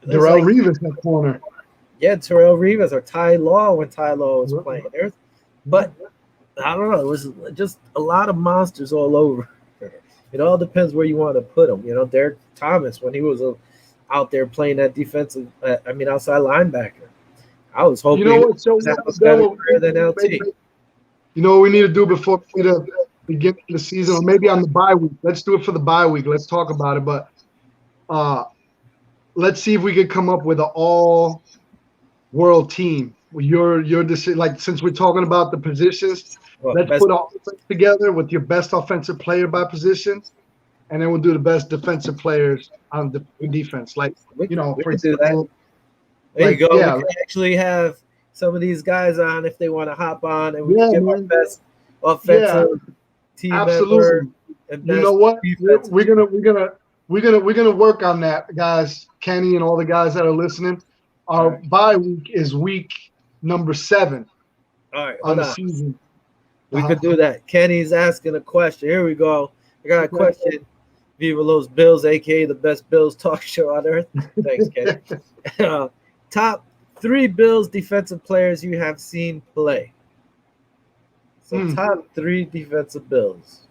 Darrell Reeves in that corner. Yeah, Terrell Rivas or Ty Law when Ty Law was playing. But I don't know. It was just a lot of monsters all over. It all depends where you want to put them. Derek Thomas when he was out there playing that defensive, outside linebacker. I was hoping You know what? So that was better than LT. You know what we need to do before the beginning of the season, or maybe on the bye week. Let's do it for the bye week. Let's talk about it. But let's see if we could come up with an all-world team. Your decision, like since we're talking about the positions, let's put all together with your best offensive player by position, and then we'll do the best defensive players on the defense. Like we for can do that. There you go. Yeah, we can actually have some of these guys on if they want to hop on, and we can get our best offensive team absolutely. And you know what? We're gonna work on that, guys. Kenny and all the guys that are listening. Our bye week is week number 7. All right, on the season. We could do that. Kenny's asking a question. Here we go. I got a question. Viva Los Bills, aka the best Bills talk show on earth. Thanks, Kenny. Top 3 Bills defensive players you have seen play. So top 3 defensive Bills.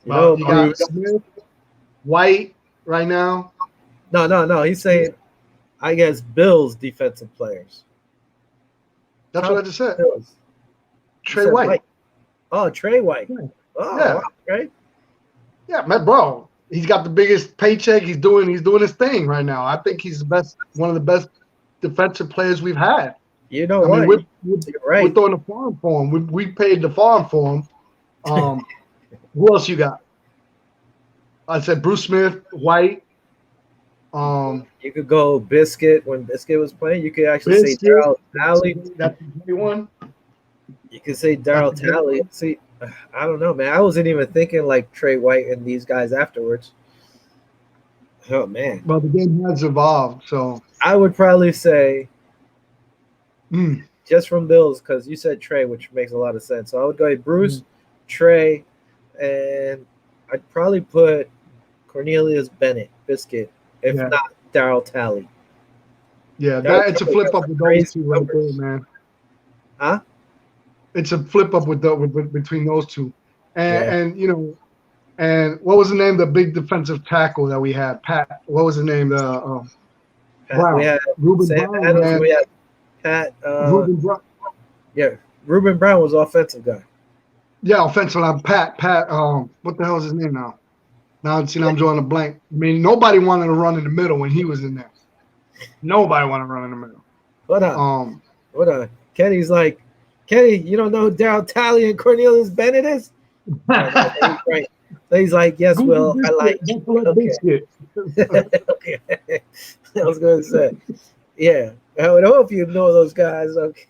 You got Smith, White right now. No. He's saying, I guess, Bills defensive players. That's top what I just said. Bills. Trey White. Oh, Trey White. Yeah. Oh, yeah. Right. Yeah, man, bro. He's got the biggest paycheck. He's doing his thing right now. I think he's one of the best defensive players we've had. You know what? We're throwing the farm for him. We paid the farm for him. Who else you got? I said Bruce Smith, White. You could go Biscuit when Biscuit was playing. You could actually say Darryl Talley. That's the one. You could say Darryl Talley. See, I don't know, man. I wasn't even thinking like Trey White and these guys afterwards. Oh man. Well, the game has evolved, so I would probably say just from Bills, because you said Trey, which makes a lot of sense. So I would go Bruce, Trey, and I'd probably put Cornelius Bennett, Biscuit, if not Darryl Talley. Yeah, it's a flip up with those two right there, man. Huh? It's a flip up with between those two, and you know, and what was the name of the big defensive tackle that we had? Pat. What was the name? Brown. We had Ruben Sam Brown. Adams, Man. we had Pat. Ruben Brown. Yeah, Ruben Brown was offensive guy. Yeah, offensive line. Pat. What the hell is his name now? Now I'm drawing a blank. I mean, nobody wanted to run in the middle when he was in there. Nobody wanted to run in the middle. Hold on. Kenny's like, Kenny, you don't know who Darryl Talley and Cornelius Bennett is? Right. So he's like, yes, Will, I like. Okay. Okay. I was going to say, yeah. I would hope you know those guys. Okay,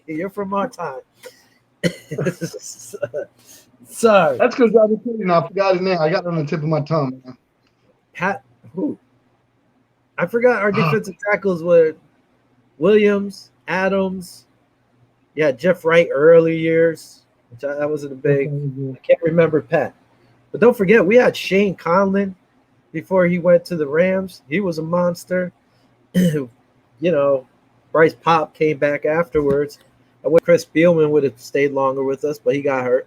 you're from our time. Sorry. That's because I forgot his name. I got it on the tip of my tongue. Man. Pat, who? I forgot our defensive tackles were Williams, Adams. Yeah, Jeff Wright early years, which I wasn't a big. I can't remember Pat. But don't forget, we had Shane Conlon before he went to the Rams. He was a monster. You know, Bryce Pop came back afterwards. I wish Chris Spielman would have stayed longer with us, but he got hurt.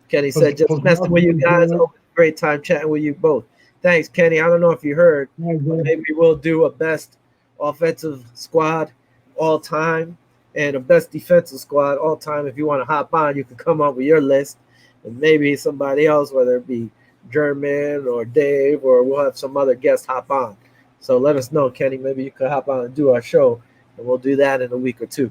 Kenny said, just messing with you guys. Great time chatting with you both. Thanks, Kenny. I don't know if you heard, but maybe we'll do a best offensive squad all time and a best defensive squad all time. If you want to hop on, you can come up with your list, and maybe somebody else, whether it be German or Dave, or we'll have some other guests hop on. So let us know, Kenny. Maybe you could hop on and do our show, and we'll do that in a week or two.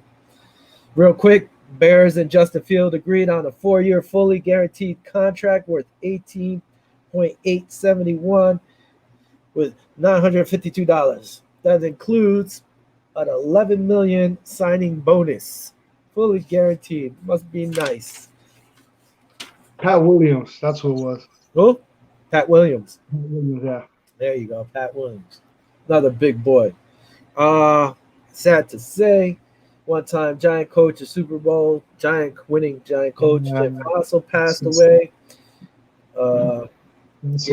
Real quick, Bears and Justin Field agreed on a 4-year fully guaranteed contract worth $18.871 with $952. That includes an $11 million signing bonus, fully guaranteed. Must be nice. Pat Williams, that's who it was. Who? Pat Williams. Yeah. There you go, Pat Williams. Another big boy. Sad to say, one-time Giant coach, a Super Bowl, winning Giant coach, Jim also passed away. You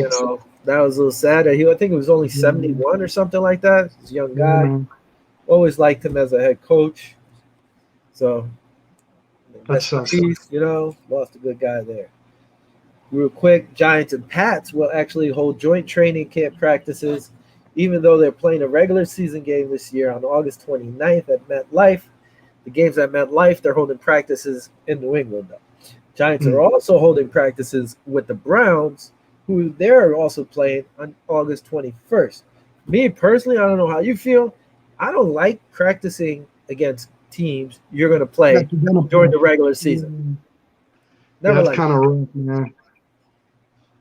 know, that was a little sad. I think he was only 71 or something like that. He's a young guy. Always liked him as a head coach. So, peace, you know, lost a good guy there. Real quick, Giants and Pats will actually hold joint training camp practices, even though they're playing a regular season game this year on August 29th at MetLife. The games at MetLife, they're holding practices in New England, though. Giants are also holding practices with the Browns, who they're also playing on August 21st. Me personally, I don't know how you feel. I don't like practicing against teams you're going to play during the regular season. That's kind of rough, man.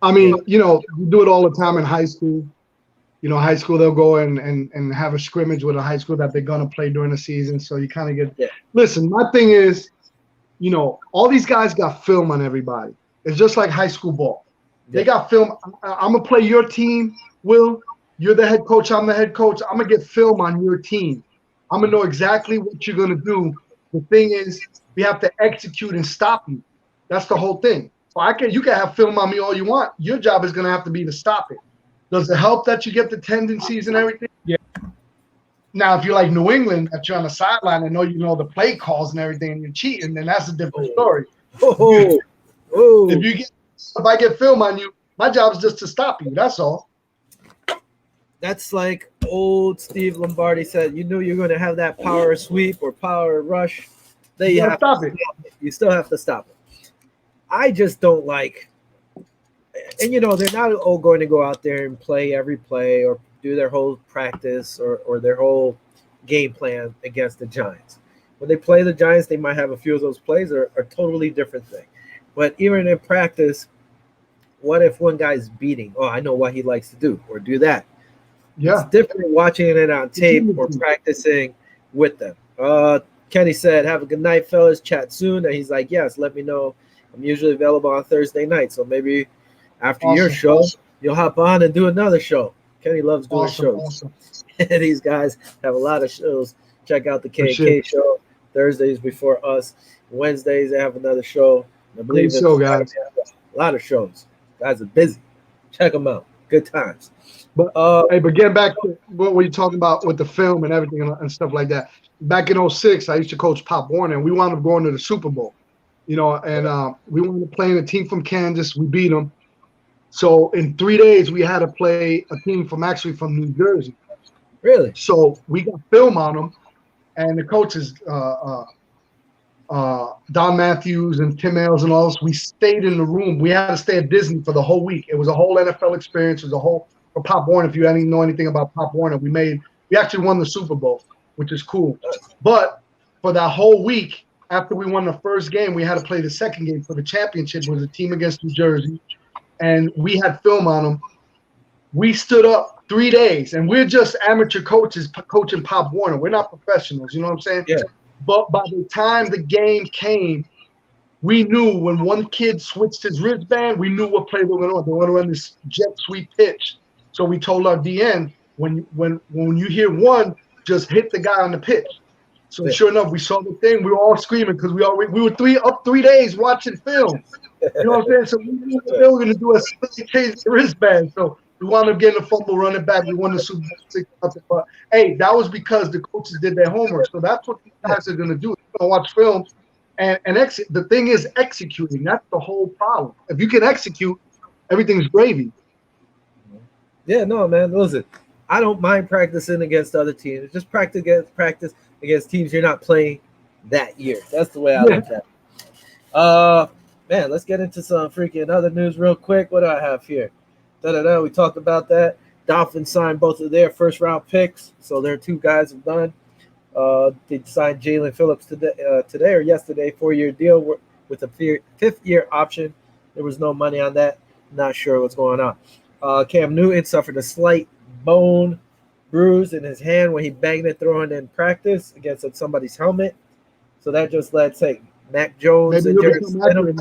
I mean, you know, you do it all the time in high school. You know, high school, they'll go and have a scrimmage with a high school that they're going to play during the season. So you kind of get Listen, my thing is, you know, all these guys got film on everybody. It's just like high school ball. They got film. I'm going to play your team, Will. You're the head coach. I'm the head coach. I'm going to get film on your team. I'm going to know exactly what you're going to do. The thing is, we have to execute and stop you. That's the whole thing. So you can have film on me all you want. Your job is going to have to be to stop it. Does it help that you get the tendencies and everything? Yeah. Now, if you're like New England, that you're on the sideline and you know the play calls and everything, and you're cheating, then that's a different story. If I get film on you, my job is just to stop you. That's all. That's like old Steve Lombardi said. You knew you're going to have that power sweep or power rush. Then you have to stop it. You still have to stop it. I just don't like. And, you know, they're not all going to go out there and play every play or do their whole practice or their whole game plan against the Giants. When they play the Giants, they might have a few of those plays or a totally different thing. But even in practice, what if one guy's beating? Oh, I know what he likes to do or do that. Yeah. It's different watching it on tape or practicing with them. Kenny said, have a good night, fellas. Chat soon. And he's like, yes, let me know. I'm usually available on Thursday night. So maybe after your show, you'll hop on and do another show. Kenny loves doing shows. And these guys have a lot of shows. Check out the For K&K show. Thursdays before us. Wednesdays they have another show. I believe Great show, guys. A lot of shows. Guys are busy. Check them out. Good times. But but getting back to what were you talking about with the film and everything and stuff like that. Back in 06, I used to coach Pop Warner, and we wound up going to the Super Bowl. You know, and we wound up playing a team from Kansas. We beat them. So in 3 days, we had to play a team from New Jersey. Really? So we got film on them, and the coaches, Don Matthews and Tim Ailes and all this, we stayed in the room. We had to stay at Disney for the whole week. It was a whole NFL experience. It was a whole for Pop Warner. If you didn't know anything about Pop Warner, we actually won the Super Bowl, which is cool. But for that whole week, after we won the first game, we had to play the second game for the championship. It was a team against New Jersey, and we had film on them. We stood up 3 days, and we're just amateur coaches coaching Pop Warner. We're not professionals, you know what I'm saying? Yeah. But by the time the game came, we knew when one kid switched his wristband, we knew what play they were going on. They were going to run this jet sweep pitch. So we told our DN, when you hear one, just hit the guy on the pitch. So sure enough, we saw the thing. We were all screaming because we were 3 days watching film. You know what I'm saying? So we knew what they were going to do a change the wristband. So we wound up getting a fumble, running back. We won the Super Bowl 6-0. But hey, that was because the coaches did their homework. So that's what these guys are going to do. They're going to watch film and the thing is executing. That's the whole problem. If you can execute, everything's gravy. Yeah, no, man. Listen, I don't mind practicing against other teams. Just practice against teams you're not playing that year. That's the way I look at it. Man, let's get into some freaking other news real quick. What do I have here? We talked about that. Dolphins signed both of their first-round picks, so their 2 guys have done. They signed Jalen Phillips today or yesterday, 4-year deal with a 5th-year option. There was no money on that. Not sure what's going on. Cam Newton suffered a slight bone bruise in his hand when he banged it throwing in practice against somebody's helmet. So that just lets Mac Jones and Jared Stidham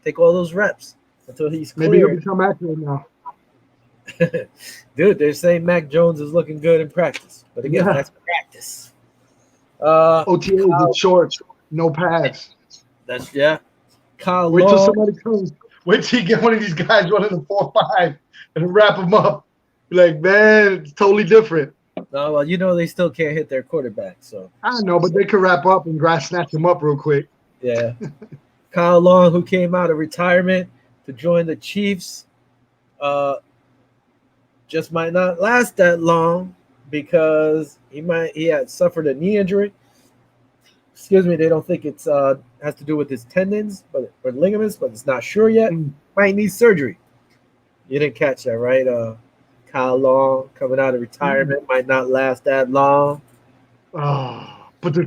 take all those reps until he's clear. Maybe he'll become accurate now. Dude, they're saying Mac Jones is looking good in practice. But again, that's practice. OTAs with shorts, no pads. Kyle Wait Long. till somebody comes. Wait till you get one of these guys running the 4.5 and wrap them up. You're like, man, it's totally different. No, well, they still can't hit their quarterback. So I know, but they could wrap up and snatch them up real quick. Yeah. Kyle Long, who came out of retirement to join the Chiefs, just might not last that long because he had suffered a knee injury. Excuse me, they don't think it's has to do with his tendons or ligaments, but it's not sure yet. Might need surgery. You didn't catch that, right? Kyle Long coming out of retirement might not last that long. Oh, but the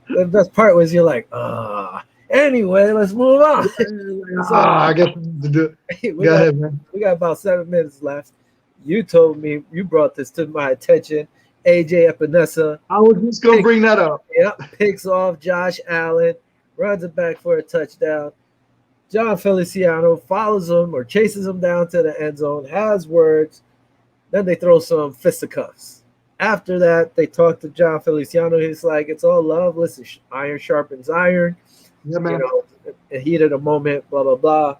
the best part was you're like, anyway, let's move on. I guess go ahead, man. We got about 7 minutes left. You told me, you brought this to my attention. AJ Epinesa. I was just going to bring that up. Yep, picks off Josh Allen, runs it back for a touchdown. John Feliciano follows him or chases him down to the end zone, has words. Then they throw some fisticuffs. After that, they talk to John Feliciano. He's like, it's all love. Listen, iron sharpens iron. Yeah, man. A heat of the moment, blah, blah, blah.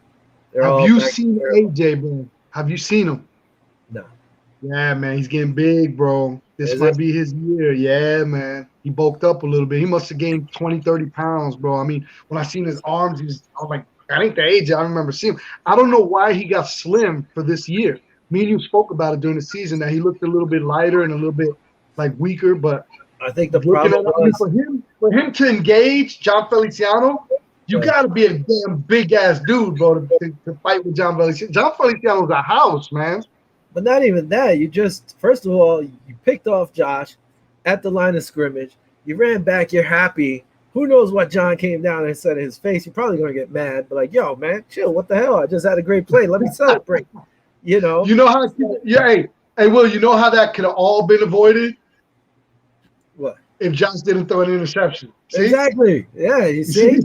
Have you seen AJ, bro? Have you seen him? No. Yeah, man. He's getting big, bro. This might be his year. Yeah, man. He bulked up a little bit. He must have gained 20, 30 pounds, bro. I mean, when I seen his arms, I was like, I ain't the AJ I remember seeing him. I don't know why he got slim for this year. Me and you spoke about it during the season that he looked a little bit lighter and a little bit like weaker, but I think the problem was for him to engage John Feliciano, you got to be a damn big ass dude, bro, to fight with John Feliciano. John Feliciano's a house, man. But not even that. You just, first of all, you picked off Josh at the line of scrimmage. You ran back. You're happy. Who knows what John came down and said in his face? You're probably going to get mad. But like, yo, man, chill. What the hell? I just had a great play. Let me celebrate. You know how? Yeah, hey, Will. You know how that could have all been avoided? What? If Josh didn't throw an interception. See? Exactly. Yeah, you see?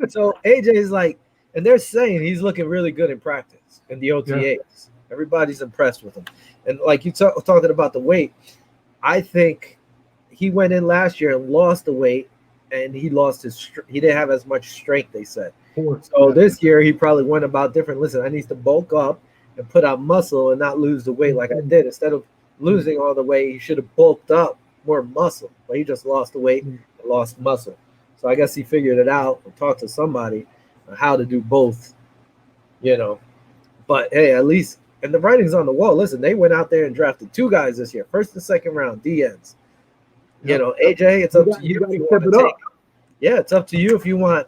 So AJ is like, and they're saying he's looking really good in practice in the OTAs. Everybody's impressed with him. And like you talking about the weight, I think he went in last year and lost the weight, and he lost he didn't have as much strength, they said. So this year he probably went about different. Listen, I need to bulk up and put out muscle and not lose the weight like I did. Instead of losing all the weight, he should have bulked up more muscle, but he just lost the weight and lost muscle. So I guess he figured it out and talked to somebody on how to do both, you know. But hey, at least, and the writing's on the wall. Listen, they went out there and drafted 2 guys this year, first and second round DNs. You know, AJ, it's up to you if you want to take. Yeah, it's up to you if you want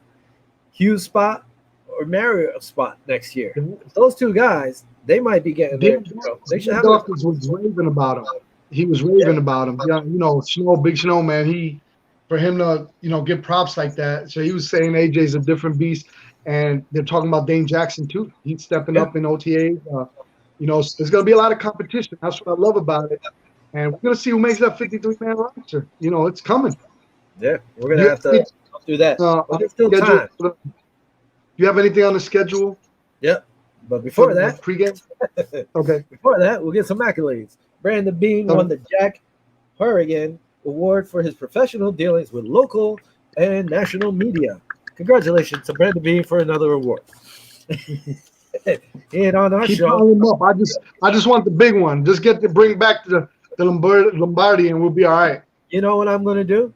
Hugh's spot or Mario's spot next year. Those 2 guys, they might be getting there. They should have. Dawkins was raving about him. He was raving about him. Yeah, you know, Big Snow, man. For him to, you know, get props like that. So he was saying AJ's a different beast, and they're talking about Dane Jackson too. He's stepping up in OTA. You know, there's going to be a lot of competition. That's what I love about it. And we're going to see who makes that 53-man roster. You know, it's coming. Yeah, we're going to have to do that. There's still time. Do you have anything on the schedule? Yep. But before that, pregame. Okay. Before that, we'll get some accolades. Brandon Bean won the Jack Horrigan Award for his professional dealings with local and national media. Congratulations to Brandon Bean for another award. And on our show, him up. I just want the big one. Just bring back the Lombardi, and we'll be all right. You know what I'm going to do?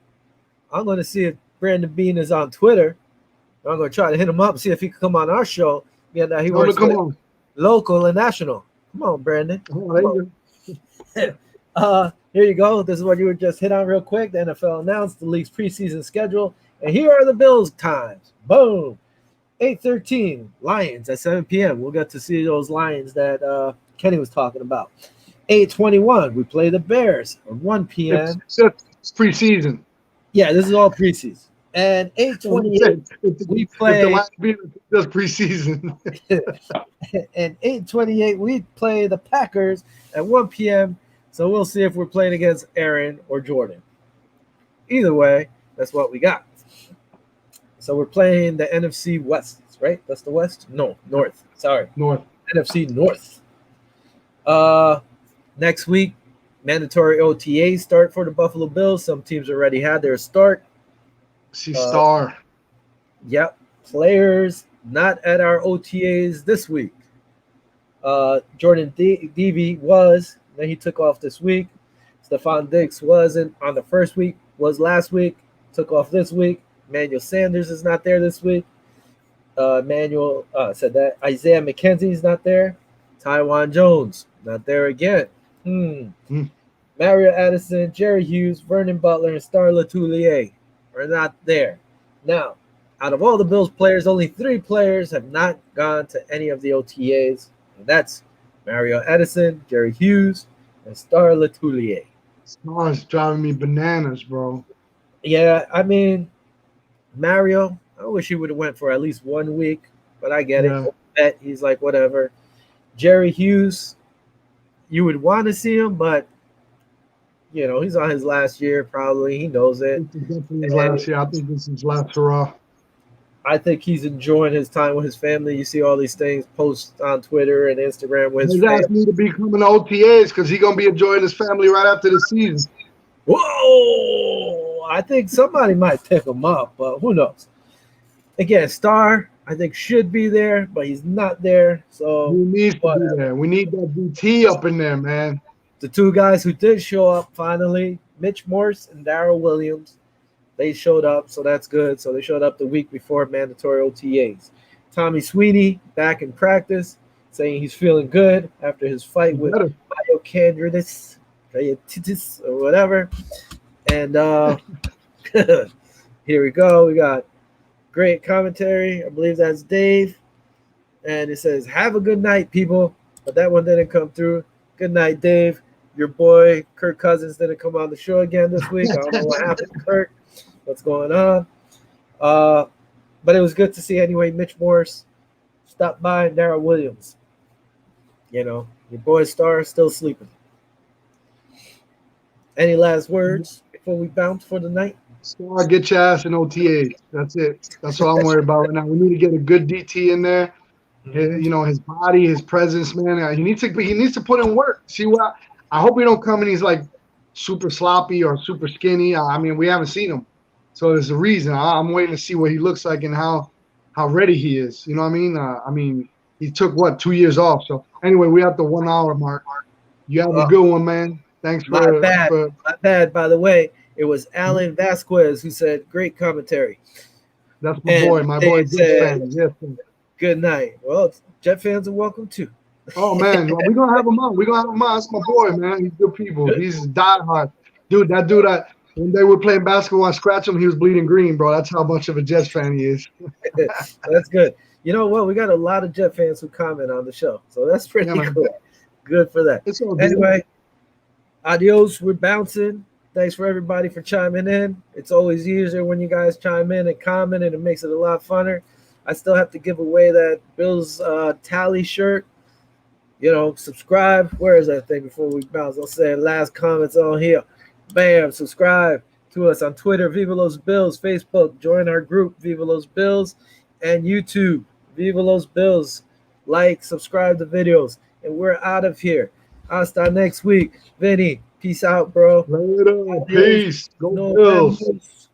I'm going to see if Brandon Bean is on Twitter. I'm going to try to hit him up and see if he can come on our show. Yeah, that he works with local and national. Come on, Brandon. Here you go. This is what you were just hit on real quick. The NFL announced the league's preseason schedule, and here are the Bills times. Boom. 8:13 Lions at 7 p.m. We'll get to see those Lions that Kenny was talking about. 8:21 we play the Bears at 1 p.m. It's preseason. Yeah, this is all preseason. And 8:28 we play just preseason. And 8:28 we play the Packers at 1 p.m. So we'll see if we're playing against Aaron or Jordan. Either way, that's what we got. So we're playing the NFC West, right? That's the West? No, North. Sorry. North. NFC North. Next week, mandatory OTAs start for the Buffalo Bills. Some teams already had their start. Star. Yep. Players not at our OTAs this week. Jordan Devey was. Then he took off this week. Stephon Diggs wasn't on the first week. Was last week. Took off this week. Emmanuel Sanders is not there this week. Said that. Isaiah McKenzie is not there. Tywan Jones not there again. Mario Addison, Jerry Hughes, Vernon Butler, and Star Latulier are not there. Now, out of all the Bills players, only 3 players have not gone to any of the OTAs. And that's Mario Addison, Jerry Hughes, and Star Latulier. Star's driving me bananas, bro. Yeah, I mean, Mario, I wish he would have went for at least 1 week, but I get it. Bet he's like, whatever. Jerry Hughes, you would want to see him, but, you know, he's on his last year probably. He knows it. His last year. I think this is his last hurrah. I think he's enjoying his time with his family. You see all these things post on Twitter and Instagram with his family. He's asking me to be coming to OTAs because he's going to be enjoying his family right after the season. Whoa! I think somebody might pick him up, but who knows? Again, Star, I think, should be there, but he's not there. So he needs to be there. We need that DT up in there, man. The 2 guys who did show up finally, Mitch Morse and Darrell Williams, they showed up, so that's good. So they showed up the week before mandatory OTAs. Tommy Sweeney back in practice, saying he's feeling good after his fight with myocandritis or whatever. And here we go. We got great commentary. I believe that's Dave. And it says, have a good night, people. But that one didn't come through. Good night, Dave. Your boy, Kirk Cousins, didn't come on the show again this week. I don't know what happened to Kirk. What's going on? But it was good to see anyway. Mitch Morse stopped by, and Darrell Williams. You know, your boy Star is still sleeping. Any last words before we bounce for the night? Star, get your ass in OTA. That's it. That's all I'm worried about right now. We need to get a good DT in there. You know, his body, his presence, man. He needs to put in work. See what? I hope he don't come and he's like super sloppy or super skinny. I mean, we haven't seen him, so there's a reason. I'm waiting to see what he looks like and how ready he is. You know what I mean, he took 2 years off. So anyway, we have the 1 hour mark. You have a good one, man. Thanks My bad. By the way, it was Alan Vasquez who said, "Great commentary." That's my boy, Jet fan. Yes. Good night. Well, Jet fans are welcome too. Oh man, we're gonna have him on. That's my boy, man. He's good people. He's diehard. Dude, when they were playing basketball, I scratched him, he was bleeding green, bro. That's how much of a Jets fan he is. That's good. You know what? We got a lot of Jet fans who comment on the show. So that's pretty cool. Good for that. Anyway, adios. We're bouncing. Thanks for everybody for chiming in. It's always easier when you guys chime in and comment, and it makes it a lot funner. I still have to give away that Bills tally shirt. You know, subscribe. Where is that thing before we bounce? I'll say last comments on here. Bam, subscribe to us on Twitter, Viva Los Bills, Facebook, join our group, Viva Los Bills, and YouTube, Viva Los Bills. Like, subscribe to videos, and we're out of here. Hasta next week. Vinny, peace out, bro. Later. Peace. Go Bills.